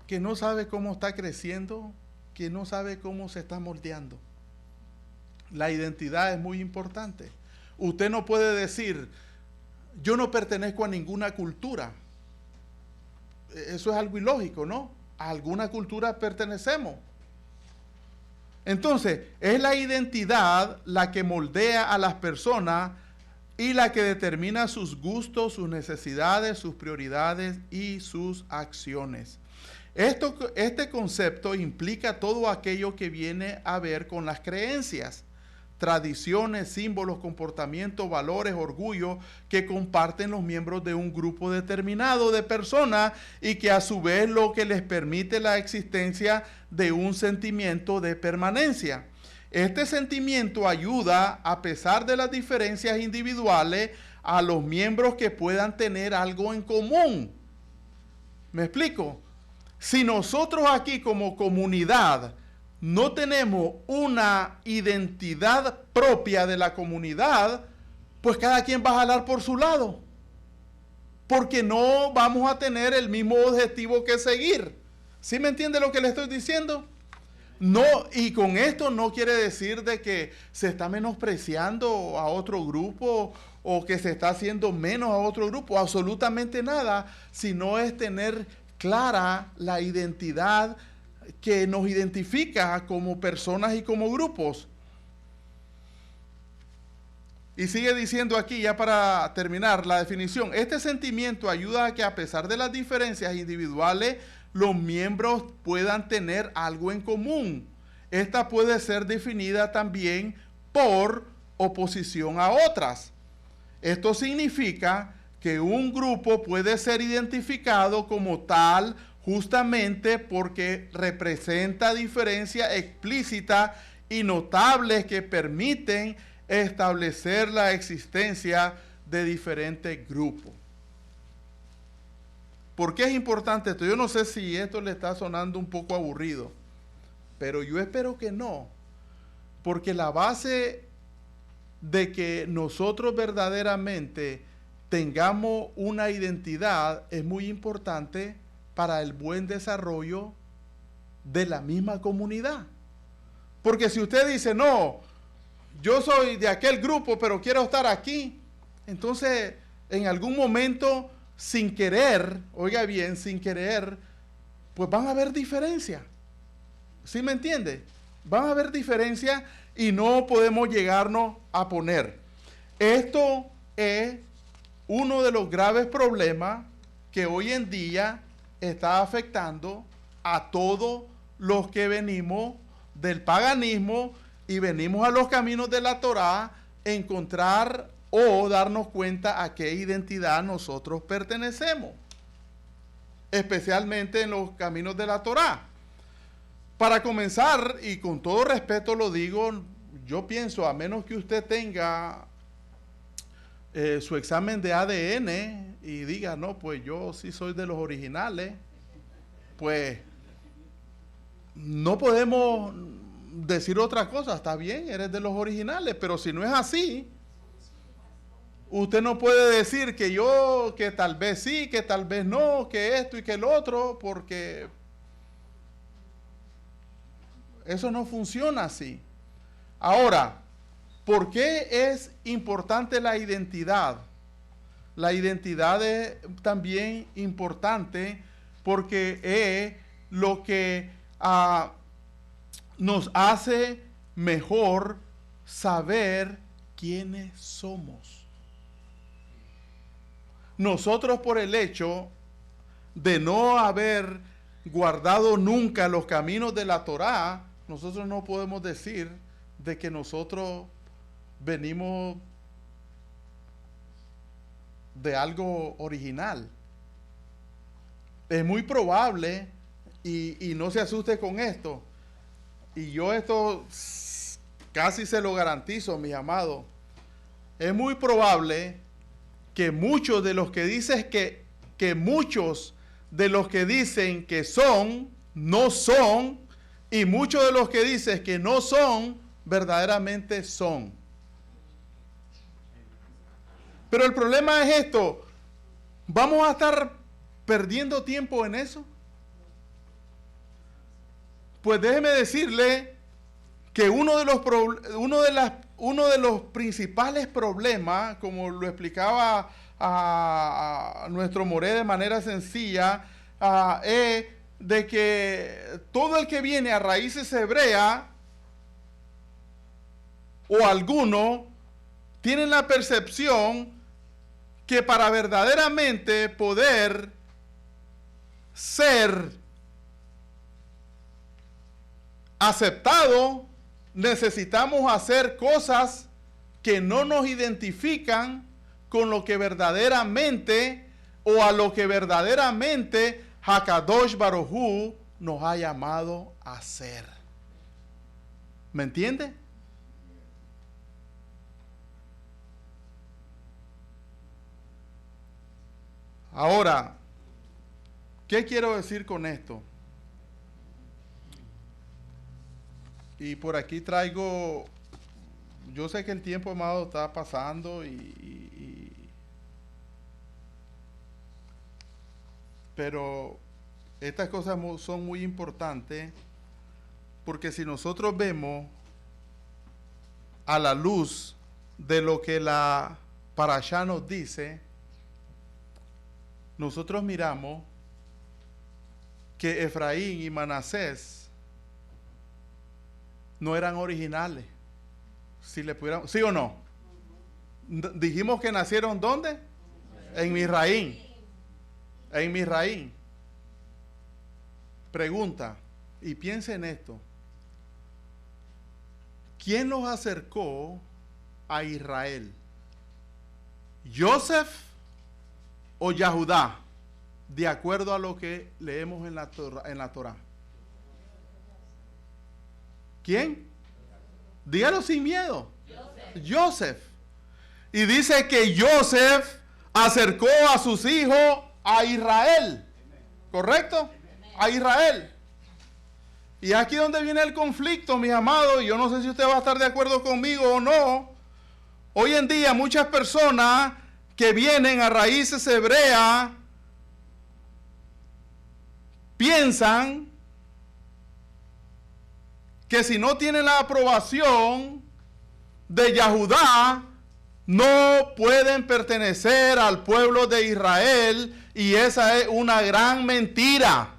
que no sabe cómo está creciendo, que no sabe cómo se está moldeando. La identidad es muy importante. Usted no puede decir, yo no pertenezco a ninguna cultura. Eso es algo ilógico, ¿no? A alguna cultura pertenecemos. Entonces, es la identidad la que moldea a las personas y la que determina sus gustos, sus necesidades, sus prioridades y sus acciones. Este concepto implica todo aquello que viene a ver con las creencias, tradiciones, símbolos, comportamientos, valores, orgullo que comparten los miembros de un grupo determinado de personas y que a su vez lo que les permite la existencia de un sentimiento de permanencia. Este sentimiento ayuda, a pesar de las diferencias individuales, a los miembros que puedan tener algo en común. ¿Me explico? Si nosotros aquí como comunidad no tenemos una identidad propia de la comunidad, pues cada quien va a jalar por su lado. Porque no vamos a tener el mismo objetivo que seguir. ¿Sí me entiende lo que le estoy diciendo? No, y con esto no quiere decir de que se está menospreciando a otro grupo o que se está haciendo menos a otro grupo. Absolutamente nada, sino es tener clara la identidad que nos identifica como personas y como grupos. Y sigue diciendo aquí, ya para terminar la definición, este sentimiento ayuda a que a pesar de las diferencias individuales, los miembros puedan tener algo en común. Esta puede ser definida también por oposición a otras. Esto significa que un grupo puede ser identificado como tal justamente porque representa diferencias explícitas y notables que permiten establecer la existencia de diferentes grupos. ¿Por qué es importante esto? Yo no sé si esto le está sonando un poco aburrido, pero yo espero que no, porque la base de que nosotros verdaderamente tengamos una identidad es muy importante para el buen desarrollo de la misma comunidad. Porque si usted dice, no, yo soy de aquel grupo, pero quiero estar aquí, entonces en algún momento, sin querer, oiga bien, sin querer, pues van a haber diferencias. ¿Sí me entiende? Van a haber diferencias y no podemos llegarnos a poner. Esto es uno de los graves problemas que hoy en día está afectando a todos los que venimos del paganismo y venimos a los caminos de la Torá, encontrar o darnos cuenta a qué identidad nosotros pertenecemos, especialmente en los caminos de la Torá. Para comenzar, y con todo respeto lo digo, yo pienso, a menos que usted tenga su examen de ADN y diga, no, pues yo sí soy de los originales, pues no podemos decir otra cosa. Está bien, eres de los originales, pero si no es así, usted no puede decir que yo, que tal vez sí, que tal vez no, que esto y que el otro, porque eso no funciona así. Ahora, ¿por qué es importante la identidad? La identidad es también importante porque es lo que nos hace mejor saber quiénes somos. nosotros por el hecho de no haber guardado nunca los caminos de la Torá, nosotros no podemos decir de que nosotros venimos de algo original. Es muy probable, y no se asuste con esto, y yo esto casi se lo garantizo, mis amados, es muy probable que muchos de los que dicen que muchos de los que dicen que son, no son, y muchos de los que dicen que no son, verdaderamente son. Pero el problema es esto, ¿vamos a estar perdiendo tiempo en eso? Pues déjeme decirle que uno de los principales problemas, como lo explicaba a nuestro Moré de manera sencilla, es de que todo el que viene a raíces hebreas, o alguno, tienen la percepción que para verdaderamente poder ser aceptado, necesitamos hacer cosas que no nos identifican con lo que verdaderamente o a lo que verdaderamente Hakadosh Baruj Hu nos ha llamado a hacer. ¿Me entiende? Ahora, ¿qué quiero decir con esto? Y por aquí traigo, yo sé que el tiempo, amado, está pasando pero estas cosas son muy importantes, porque si nosotros vemos a la luz de lo que la Parashá nos dice, nosotros miramos que Efraín y Manasés no eran originales. Si le pudiéramos, ¿sí o no? Dijimos que nacieron ¿dónde? En Misraín. En Misraín. Pregunta, y piensa en esto. ¿Quién los acercó a Israel? ¿Joseph o Yahudá? De acuerdo a lo que leemos en la Torá. ¿Quién? Dígalo sin miedo. Joseph. Y dice que Joseph acercó a sus hijos a Israel. ¿Correcto? A Israel. Y aquí donde viene el conflicto, mis amados, y yo no sé si usted va a estar de acuerdo conmigo o no. Hoy en día muchas personas que vienen a raíces hebreas piensan que si no tienen la aprobación de Yahudá, no pueden pertenecer al pueblo de Israel, y esa es una gran mentira.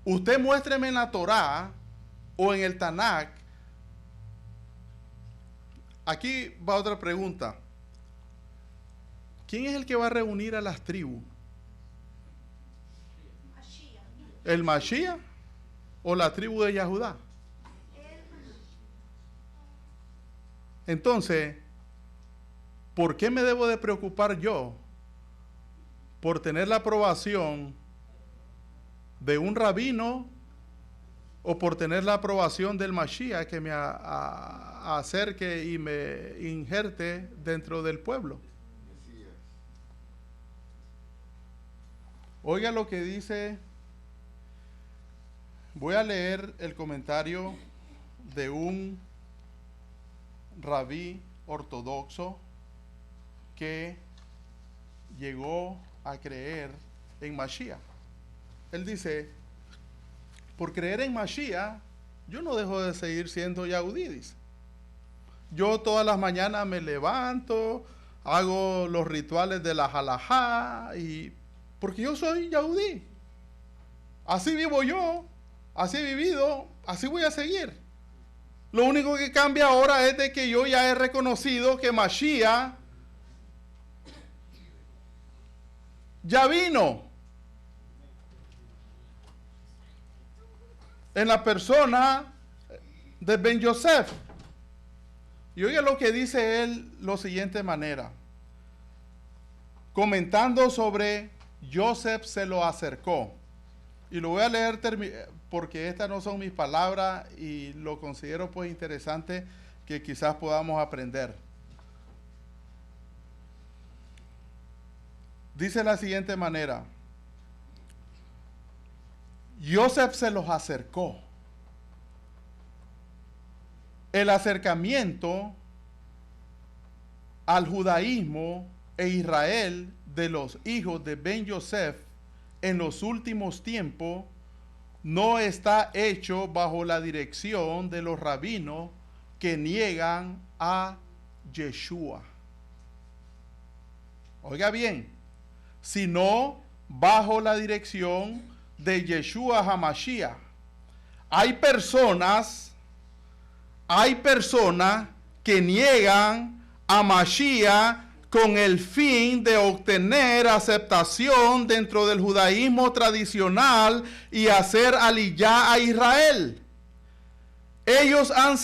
Usted muéstreme en la Torá o en el Tanakh. Aquí va otra pregunta. ¿Quién es el que va a reunir a las tribus? ¿El Mashiach o la tribu de Yahudá? Entonces, ¿por qué me debo de preocupar yo por tener la aprobación de un rabino o por tener la aprobación del Mashiach que me acerque y me injerte dentro del pueblo? Oiga lo que dice. Voy a leer el comentario de un rabí ortodoxo que llegó a creer en Mashiach. Él dice: por creer en Mashiach, yo no dejo de seguir siendo Yahudí, dice. Yo todas las mañanas me levanto, hago los rituales de la halajá, porque yo soy Yahudí. Así vivo yo, así he vivido, así voy a seguir. Lo único que cambia ahora es de que yo ya he reconocido que Mashiach ya vino en la persona de Ben Yosef. Y oiga lo que dice él, lo siguiente manera. Comentando sobre Joseph se lo acercó. Y lo voy a leer porque estas no son mis palabras y lo considero pues interesante que quizás podamos aprender. Dice de la siguiente manera. Joseph se los acercó. El acercamiento al judaísmo e Israel de los hijos de Ben Yosef en los últimos tiempos no está hecho bajo la dirección de los rabinos que niegan a Yeshua. Oiga bien, sino bajo la dirección de Yeshua HaMashiach. Hay personas que niegan a Mashiach con el fin de obtener aceptación dentro del judaísmo tradicional y hacer aliyá a Israel. Ellos han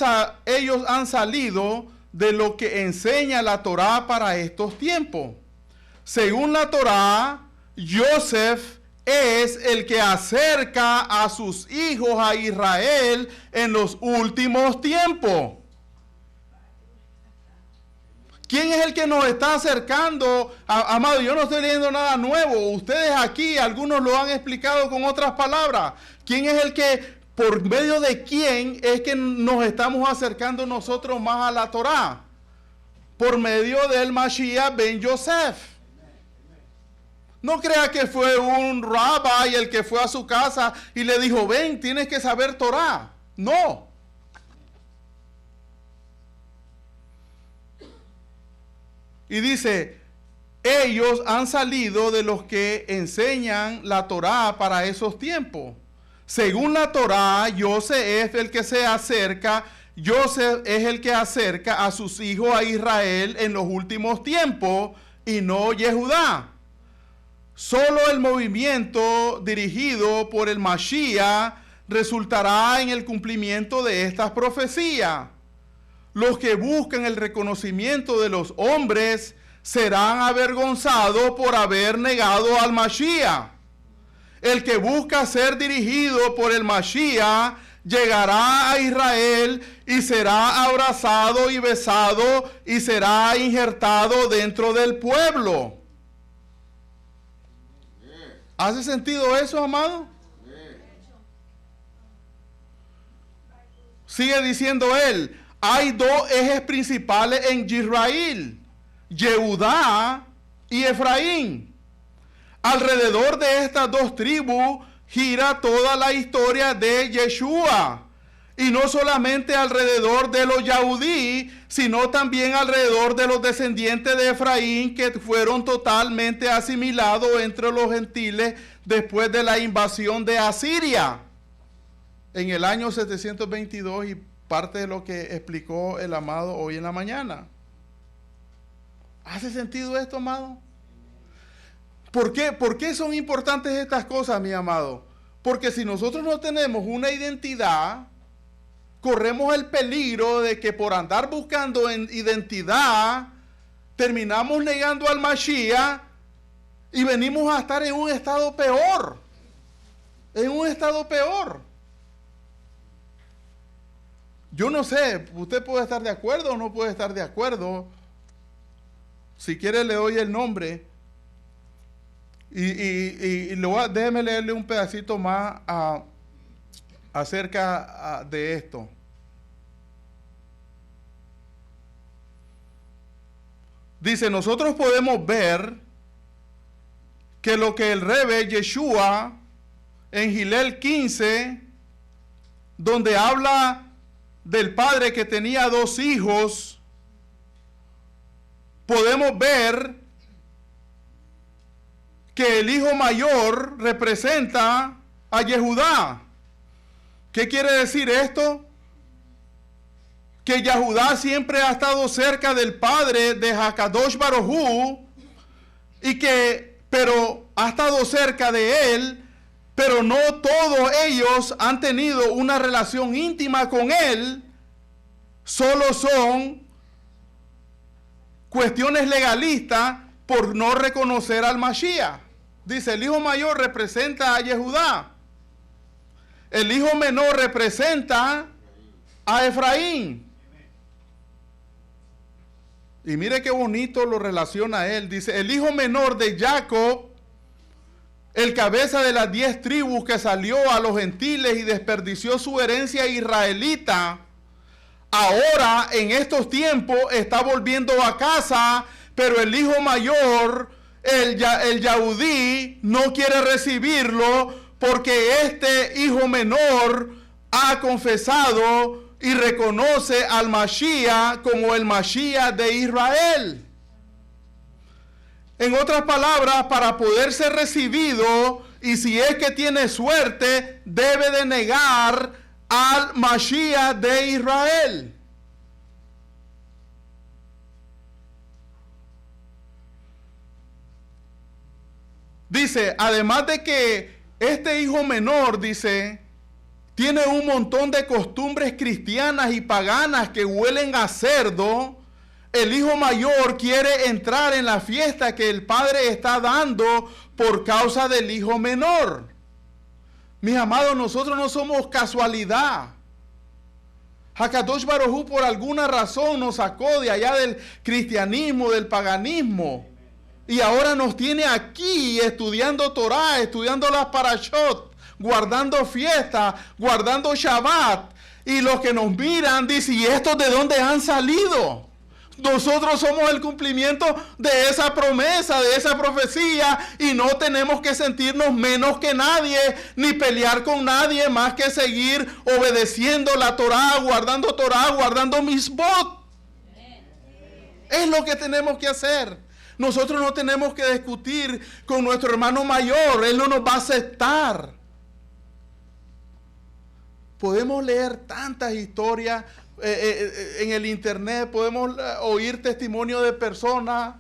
salido de lo que enseña la Torá para estos tiempos. Según la Torá, Joseph es el que acerca a sus hijos a Israel en los últimos tiempos. ¿Quién es el que nos está acercando? Amado, yo no estoy leyendo nada nuevo. Ustedes aquí, algunos lo han explicado con otras palabras. ¿Quién es el que, por medio de quién es que nos estamos acercando nosotros más a la Torá? Por medio del Mashiach Ben Yosef. No crea que fue un rabbi el que fue a su casa y le dijo, ven, tienes que saber Torá. No. Y dice, ellos han salido de los que enseñan la Torá para esos tiempos. Según la Torá, Joseph es el que se acerca, Joseph es el que acerca a sus hijos a Israel en los últimos tiempos y no Yehudá. Solo el movimiento dirigido por el Mashiach resultará en el cumplimiento de estas profecías. Los que buscan el reconocimiento de los hombres serán avergonzados por haber negado al Mashiach. El que busca ser dirigido por el Mashiach llegará a Israel y será abrazado y besado y será injertado dentro del pueblo. ¿Hace sentido eso, amado? Sigue diciendo él. Hay dos ejes principales en Israel, Yehudá y Efraín. Alrededor de estas dos tribus gira toda la historia de Yeshua. Y no solamente alrededor de los Yahudí, sino también alrededor de los descendientes de Efraín que fueron totalmente asimilados entre los gentiles después de la invasión de Asiria en el año 722 y parte de lo que explicó el amado hoy en la mañana. ¿Hace sentido esto, amado? ¿Por qué son importantes estas cosas, mi amado? Porque si nosotros no tenemos una identidad, corremos el peligro de que por andar buscando identidad, terminamos negando al Mashiach y venimos a estar en un estado peor. En un estado peor. Yo no sé, usted puede estar de acuerdo o no puede estar de acuerdo. Si quiere le doy el nombre. Déjeme leerle un pedacito más acerca de esto. Dice, nosotros podemos ver que lo que el Rebe Yeshua en Gilel 15, donde habla del padre que tenía dos hijos, podemos ver que el hijo mayor representa a Yehudá. ¿Qué quiere decir esto? que Yahudá siempre ha estado cerca del Padre de Hakadosh Baruj Hu, pero ha estado cerca de él, pero no todos ellos han tenido una relación íntima con él. Solo son cuestiones legalistas por no reconocer al Mashiach. Dice, el hijo mayor representa a Yehudá. El hijo menor representa a Efraín. Y mire qué bonito lo relaciona a él. Dice, el hijo menor de Jacob, el cabeza de las 10 tribus que salió a los gentiles y desperdició su herencia israelita, ahora en estos tiempos está volviendo a casa, pero el hijo mayor, el Yahudí, no quiere recibirlo porque este hijo menor ha confesado y reconoce al Mashiach como el Mashiach de Israel. En otras palabras, para poder ser recibido, y si es que tiene suerte, debe de negar al Mashiach de Israel. Dice, además de que este hijo menor, dice, tiene un montón de costumbres cristianas y paganas que huelen a cerdo, el hijo mayor quiere entrar en la fiesta que el padre está dando por causa del hijo menor. Mis amados, nosotros no somos casualidad. Hakadosh Baruj Hu por alguna razón nos sacó de allá del cristianismo, del paganismo. Y ahora nos tiene aquí estudiando Torah, estudiando las parashot, guardando fiestas, guardando Shabbat. Y los que nos miran dicen, ¿y estos de dónde han salido? Nosotros somos el cumplimiento de esa promesa, de esa profecía, y no tenemos que sentirnos menos que nadie, ni pelear con nadie, más que seguir obedeciendo la Torah, guardando misbot. Es lo que tenemos que hacer. Nosotros no tenemos que discutir con nuestro hermano mayor, él no nos va a aceptar. Podemos leer tantas historias en el internet, podemos oír testimonio de personas.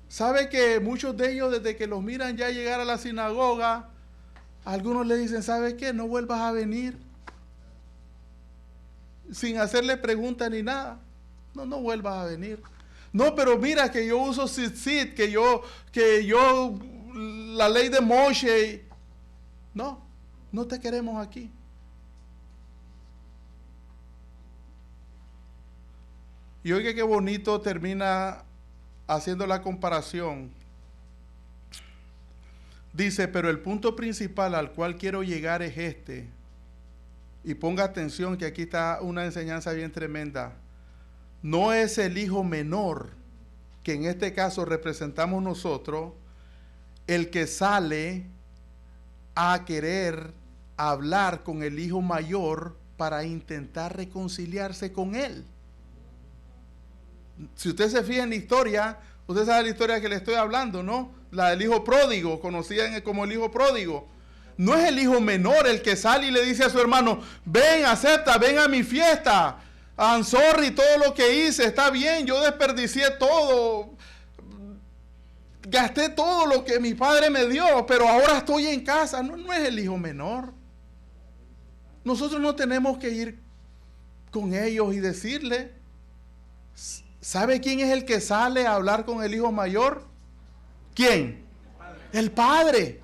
¿Sabe que muchos de ellos, desde que los miran ya llegar a la sinagoga, algunos le dicen, ¿sabe qué? No vuelvas a venir. Sin hacerle preguntas ni nada. No vuelvas a venir. No, pero mira que yo uso tzitzit, que yo, la ley de Moshe. No te queremos aquí. Y oiga qué bonito termina haciendo la comparación. Dice, pero el punto principal al cual quiero llegar es este. Y ponga atención que aquí está una enseñanza bien tremenda. No es el hijo menor, que en este caso representamos nosotros, el que sale a querer hablar con el hijo mayor para intentar reconciliarse con él. Si usted se fija en la historia, usted sabe la historia que le estoy hablando, ¿no? La del hijo pródigo, conocida como el hijo pródigo. No es el hijo menor el que sale y le dice a su hermano, ven, acepta, ven a mi fiesta. I'm sorry, todo lo que hice, está bien, yo desperdicié todo, gasté todo lo que mi padre me dio, pero ahora estoy en casa. No es el hijo menor. Nosotros no tenemos que ir con ellos y decirle. ¿Sabe quién es el que sale a hablar con el hijo mayor? ¿Quién? El padre.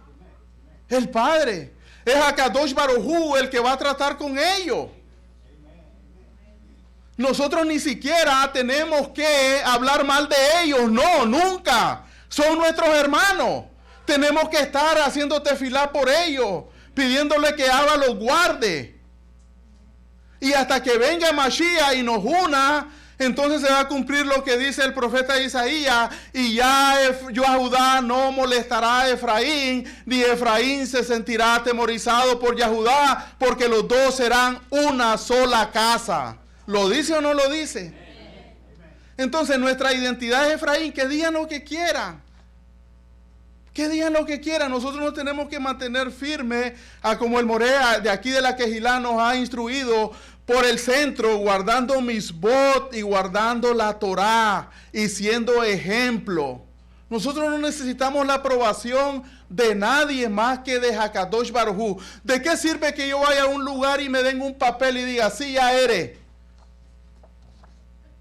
El padre. Es Hakadosh Baruj Hu el que va a tratar con ellos. Nosotros ni siquiera tenemos que hablar mal de ellos. No, nunca. Son nuestros hermanos. Tenemos que estar haciendo tefilá por ellos, pidiéndole que Abba los guarde. Y hasta que venga Mashiach y nos una, entonces se va a cumplir lo que dice el profeta Isaías, y ya Yahudá no molestará a Efraín, ni Efraín se sentirá atemorizado por Yahudá, porque los dos serán una sola casa. ¿Lo dice o no lo dice? Entonces nuestra identidad es Efraín, que digan lo que quieran. Que digan lo que quieran. Nosotros nos tenemos que mantener firmes a como el Morea de aquí de la Quejilá nos ha instruido, por el centro, guardando misbot y guardando la Torá y siendo ejemplo. Nosotros no necesitamos la aprobación de nadie más que de Hakadosh Baruj Hu. ¿De qué sirve que yo vaya a un lugar y me den un papel y diga, sí, ya eres?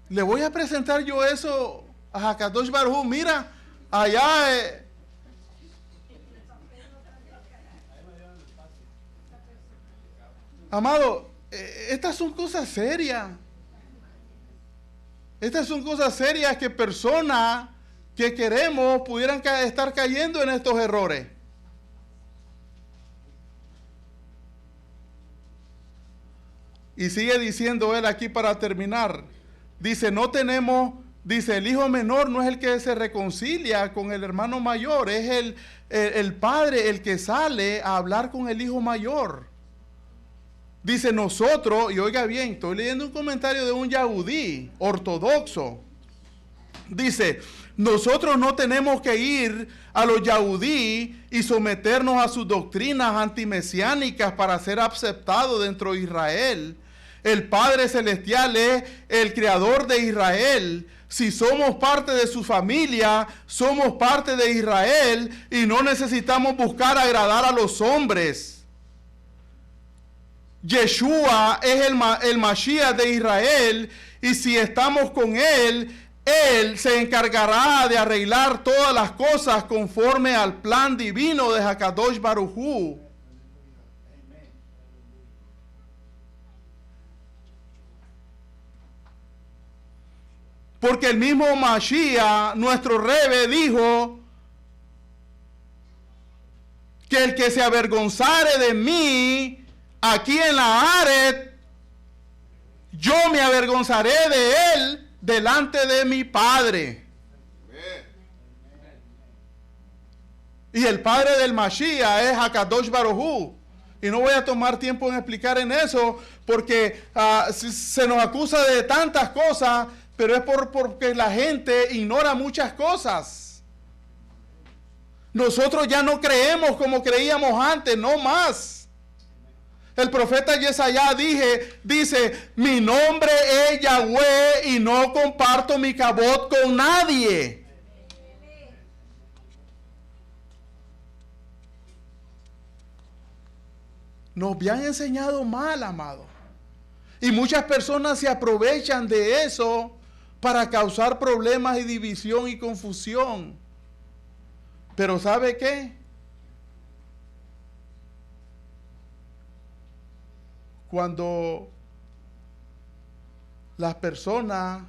Le voy a presentar yo eso a Hakadosh Baruj Hu. Mira, allá... Amado, estas son cosas serias. Estas son cosas serias que personas que queremos pudieran estar cayendo en estos errores. Y sigue diciendo él aquí para terminar. Dice, no tenemos, dice, el hijo menor no es el que se reconcilia con el hermano mayor, es el padre el que sale a hablar con el hijo mayor. Dice nosotros, y oiga bien, estoy leyendo un comentario de un yahudí ortodoxo. Dice, nosotros no tenemos que ir a los yahudí y someternos a sus doctrinas antimesiánicas para ser aceptados dentro de Israel. El Padre Celestial es el creador de Israel. Si somos parte de su familia, somos parte de Israel y no necesitamos buscar agradar a los hombres. Yeshua es el Mashiach de Israel y si estamos con Él, Él se encargará de arreglar todas las cosas conforme al plan divino de Hakadosh Baruj Hu. Porque el mismo Mashiach, nuestro Rebe, dijo que el que se avergonzare de mí aquí en la Aret, yo me avergonzaré de él delante de mi Padre. Y el Padre del Mashiach es Hakadosh Baruj Hu. Y no voy a tomar tiempo en explicar en eso, porque se nos acusa de tantas cosas, pero es porque la gente ignora muchas cosas. Nosotros ya no creemos como creíamos antes, no más. El profeta Yesaya dice, mi nombre es Yahweh y no comparto mi cabot con nadie. Nos habían enseñado mal, amado. Y muchas personas se aprovechan de eso para causar problemas y división y confusión. Pero ¿sabe qué? Cuando las personas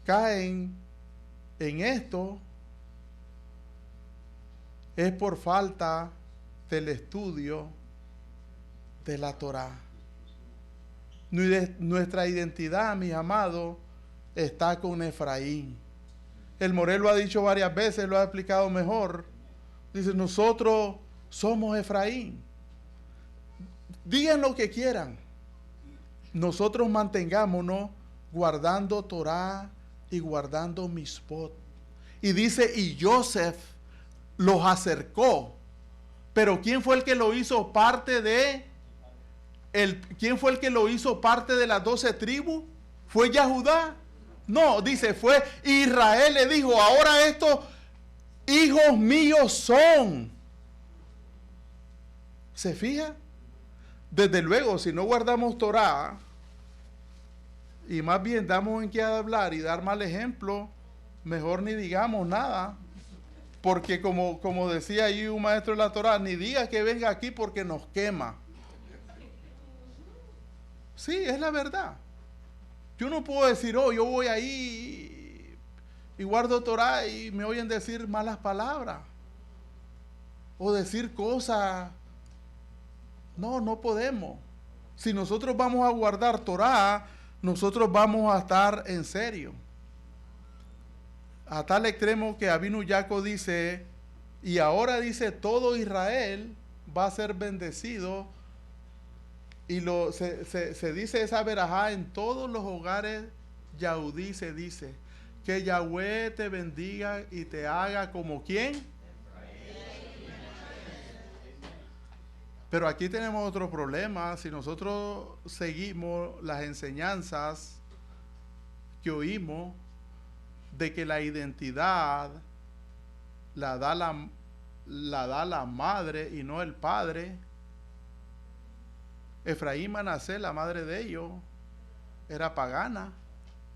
caen en esto, es por falta del estudio de la Torá. Nuestra identidad, mis amados, está con Efraín. El Morel lo ha dicho varias veces, lo ha explicado mejor. Dice, nosotros somos Efraín. Digan lo que quieran. Nosotros mantengámonos guardando Torá y guardando Mispot. Y dice, y Joseph los acercó. Pero ¿quién fue el que lo hizo parte de ¿quién fue el que lo hizo parte de las 12 tribus? ¿Fue Yahudá? No, dice, fue Israel. Le dijo, ahora estos hijos míos son. ¿Se fija? Desde luego, si no guardamos Torá, y más bien damos en qué hablar y dar mal ejemplo, mejor ni digamos nada. Porque como decía ahí un maestro de la Torá, ni diga que venga aquí porque nos quema. Sí, es la verdad. Yo no puedo decir, oh, yo voy ahí y guardo Torá y me oyen decir malas palabras. O decir cosas. No, no podemos. Si nosotros vamos a guardar Torá, nosotros vamos a estar en serio. A tal extremo que Avinu Yaakov dice, y ahora dice, todo Israel va a ser bendecido. Y se dice esa verajá en todos los hogares yahudí, se dice que Yahweh te bendiga y te haga como ¿quién? Pero aquí tenemos otro problema. Si nosotros seguimos las enseñanzas que oímos de que la identidad la da la madre y no el padre. Efraín y Manasés, la madre de ellos, era pagana,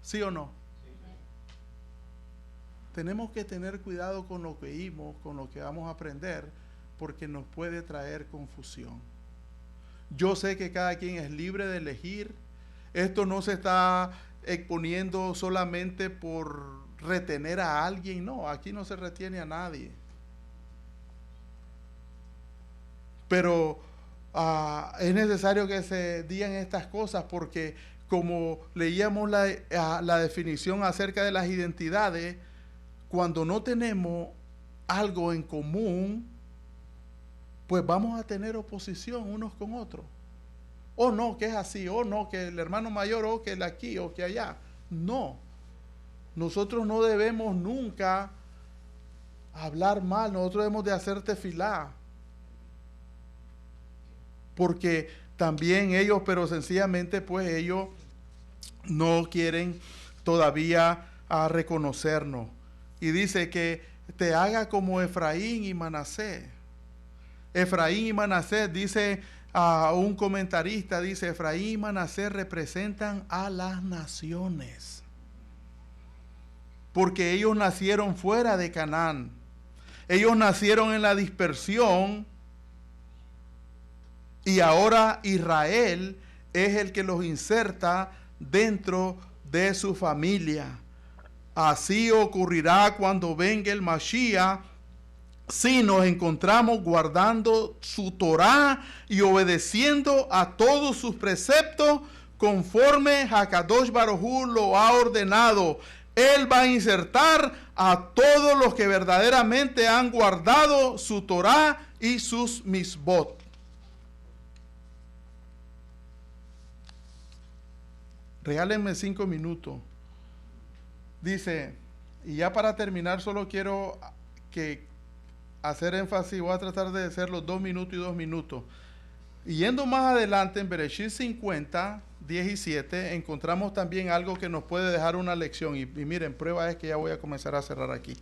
¿sí o no? Sí. Tenemos que tener cuidado con lo que oímos, con lo que vamos a aprender, porque nos puede traer confusión. Yo sé que cada quien es libre de elegir. Esto no se está exponiendo solamente por retener a alguien, no, aquí no se retiene a nadie. Pero es necesario que se digan estas cosas porque como leíamos la definición acerca de las identidades, cuando no tenemos algo en común, pues vamos a tener oposición unos con otros. O no, que es así, o no, que el hermano mayor, o que el aquí, o que allá. No. Nosotros no debemos nunca hablar mal, nosotros debemos de hacer tefilá. Porque también ellos, pero sencillamente pues ellos no quieren todavía reconocernos. Y dice que te haga como Efraín y Manasés. Efraín y Manasés, dice un comentarista, dice Efraín y Manasés representan a las naciones. Porque ellos nacieron fuera de Canaán. Ellos nacieron en la dispersión. Y ahora Israel es el que los inserta dentro de su familia. Así ocurrirá cuando venga el Mashiach, si nos encontramos guardando su Torá y obedeciendo a todos sus preceptos conforme Hakadosh Baruj Hu lo ha ordenado. Él va a insertar a todos los que verdaderamente han guardado su Torá y sus misbot. Regálenme 5 minutos. Dice, y ya para terminar solo quiero hacer énfasis, voy a tratar de hacer los 2 minutos y 2 minutos. Y yendo más adelante en Bereshit 50, 17, encontramos también algo que nos puede dejar una lección. Y miren, prueba es que ya voy a comenzar a cerrar aquí.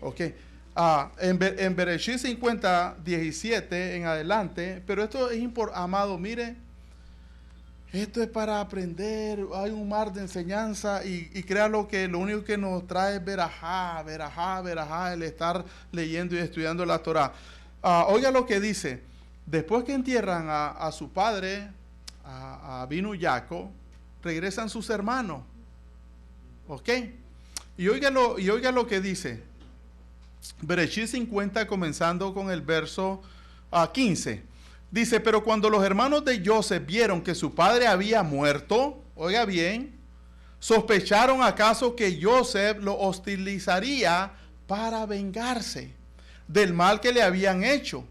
Ok. En Bereshit 50, 17 en adelante, pero esto es importante, amado, mire. Esto es para aprender, hay un mar de enseñanza y créalo que lo único que nos trae es verajá, el estar leyendo y estudiando la Torá. Oiga lo que dice, después que entierran a su padre, a Abinu Jacob, regresan sus hermanos, ¿ok? Y oiga lo que dice, Bereshit 50 comenzando con el verso 15. Dice, pero cuando los hermanos de Joseph vieron que su padre había muerto, oiga bien, sospecharon acaso que Joseph lo hostilizaría para vengarse del mal que le habían hecho.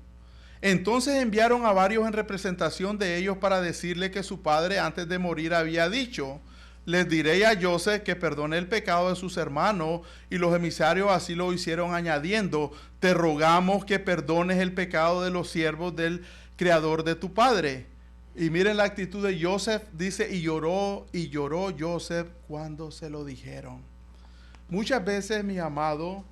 Entonces enviaron a varios en representación de ellos para decirle que su padre antes de morir había dicho, les diré a Joseph que perdone el pecado de sus hermanos, y los emisarios así lo hicieron añadiendo, te rogamos que perdones el pecado de los siervos del creador de tu padre. Y miren la actitud de Joseph, dice, y lloró Joseph cuando se lo dijeron. Muchas veces, mi amado,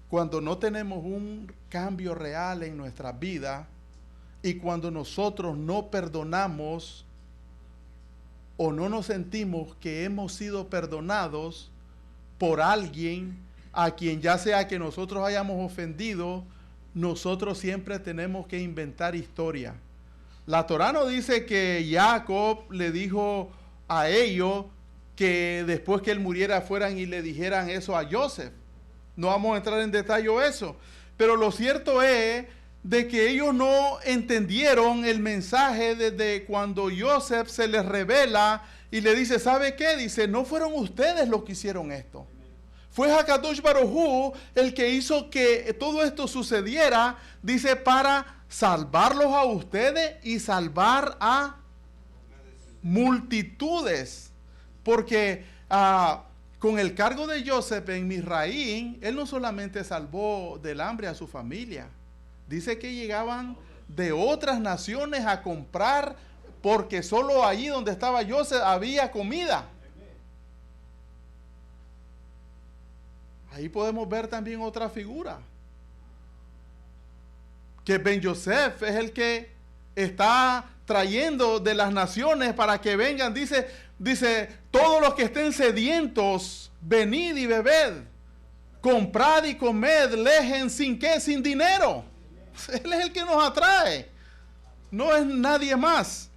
cuando no tenemos un cambio real en nuestra vida y cuando nosotros no perdonamos o no nos sentimos que hemos sido perdonados por alguien a quien ya sea que nosotros hayamos ofendido, nosotros siempre tenemos que inventar historia. La Torá no dice que Jacob le dijo a ellos que después que él muriera fueran y le dijeran eso a Joseph. No vamos a entrar en detalle eso. Pero lo cierto es de que ellos no entendieron el mensaje desde cuando Joseph se les revela y le dice, ¿sabe qué? Dice, no fueron ustedes los que hicieron esto. Fue Hakadosh Baruj Hu el que hizo que todo esto sucediera, dice, para salvarlos a ustedes y salvar a multitudes. Porque con el cargo de Joseph en Misraín, él no solamente salvó del hambre a su familia, Dice que llegaban de otras naciones a comprar porque solo allí donde estaba Joseph había comida. Ahí podemos ver también otra figura. Que Ben Yosef es el que está trayendo de las naciones para que vengan. Dice, todos los que estén sedientos, venid y bebed. Comprad y comed, lejen, ¿sin qué? Sin dinero. Él es el que nos atrae. No es nadie más.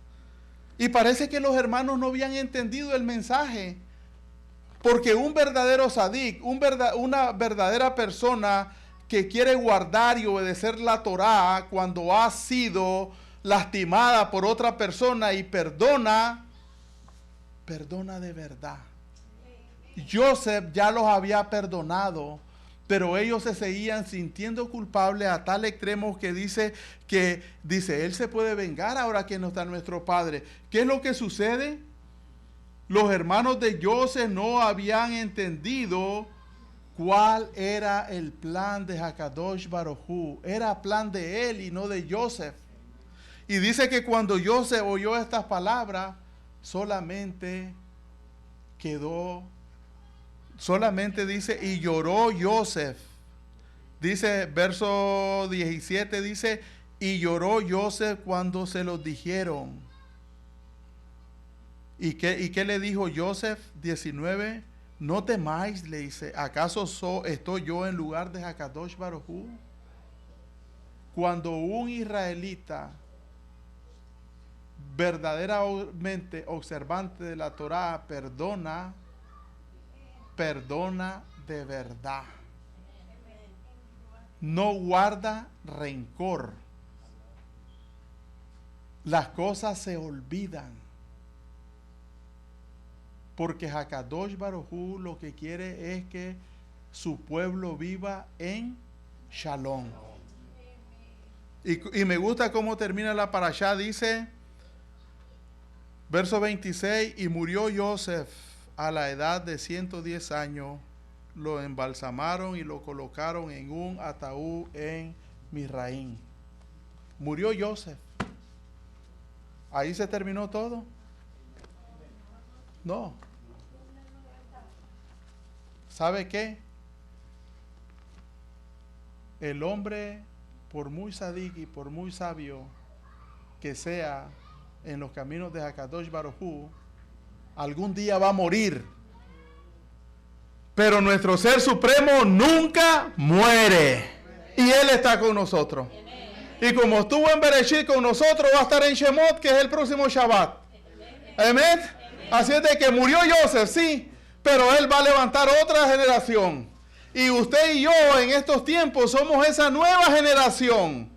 Y parece que los hermanos no habían entendido el mensaje. Porque un verdadero sadik, una verdadera persona que quiere guardar y obedecer la Torá cuando ha sido lastimada por otra persona y perdona de verdad. Joseph ya los había perdonado, pero ellos se seguían sintiendo culpables a tal extremo que dice, él se puede vengar ahora que no está nuestro padre. ¿Qué es lo que sucede? Los hermanos de Joseph no habían entendido cuál era el plan de Hakadosh Baruj Hu. Era plan de él y no de Joseph. Y dice que cuando Joseph oyó estas palabras, solamente dice, y lloró Joseph. Dice, verso 17, dice, y lloró Joseph cuando se los dijeron. ¿Y qué le dijo Joseph? 19, no temáis, le dice, ¿acaso estoy yo en lugar de Hakadosh Baruj Hu? Cuando un israelita verdaderamente observante de la Torá perdona de verdad. No guarda rencor. Las cosas se olvidan. Porque Hakadosh Baruj Hu lo que quiere es que su pueblo viva en Shalom. Y me gusta cómo termina la parashá. Dice, verso 26, y murió Joseph a la edad de 110 años. Lo embalsamaron y lo colocaron en un ataúd en Misraín. Murió Joseph. ¿Ahí se terminó todo? No. ¿Sabe qué? El hombre, por muy sadik y por muy sabio que sea en los caminos de Hakadosh Baruj Hu, algún día va a morir. Pero nuestro Ser Supremo nunca muere. Y Él está con nosotros. Y como estuvo en Bereshit con nosotros, va a estar en Shemot, que es el próximo Shabbat. Amén. Así es de que murió Joseph, sí, pero él va a levantar otra generación. Y usted y yo en estos tiempos somos esa nueva generación.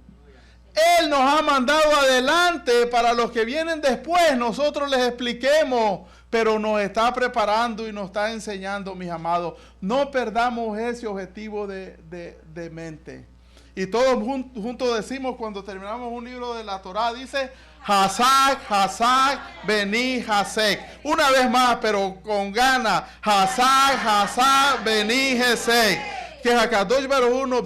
Él nos ha mandado adelante para los que vienen después. Nosotros les expliquemos, pero nos está preparando y nos está enseñando, mis amados. No perdamos ese objetivo de mente. Y todos juntos decimos cuando terminamos un libro de la Torá, dice, Hazak, Beni, Hasek. Una vez más, pero con ganas. Hazak, Beni, Hasek. Que Hakadosh Baruj Hu nos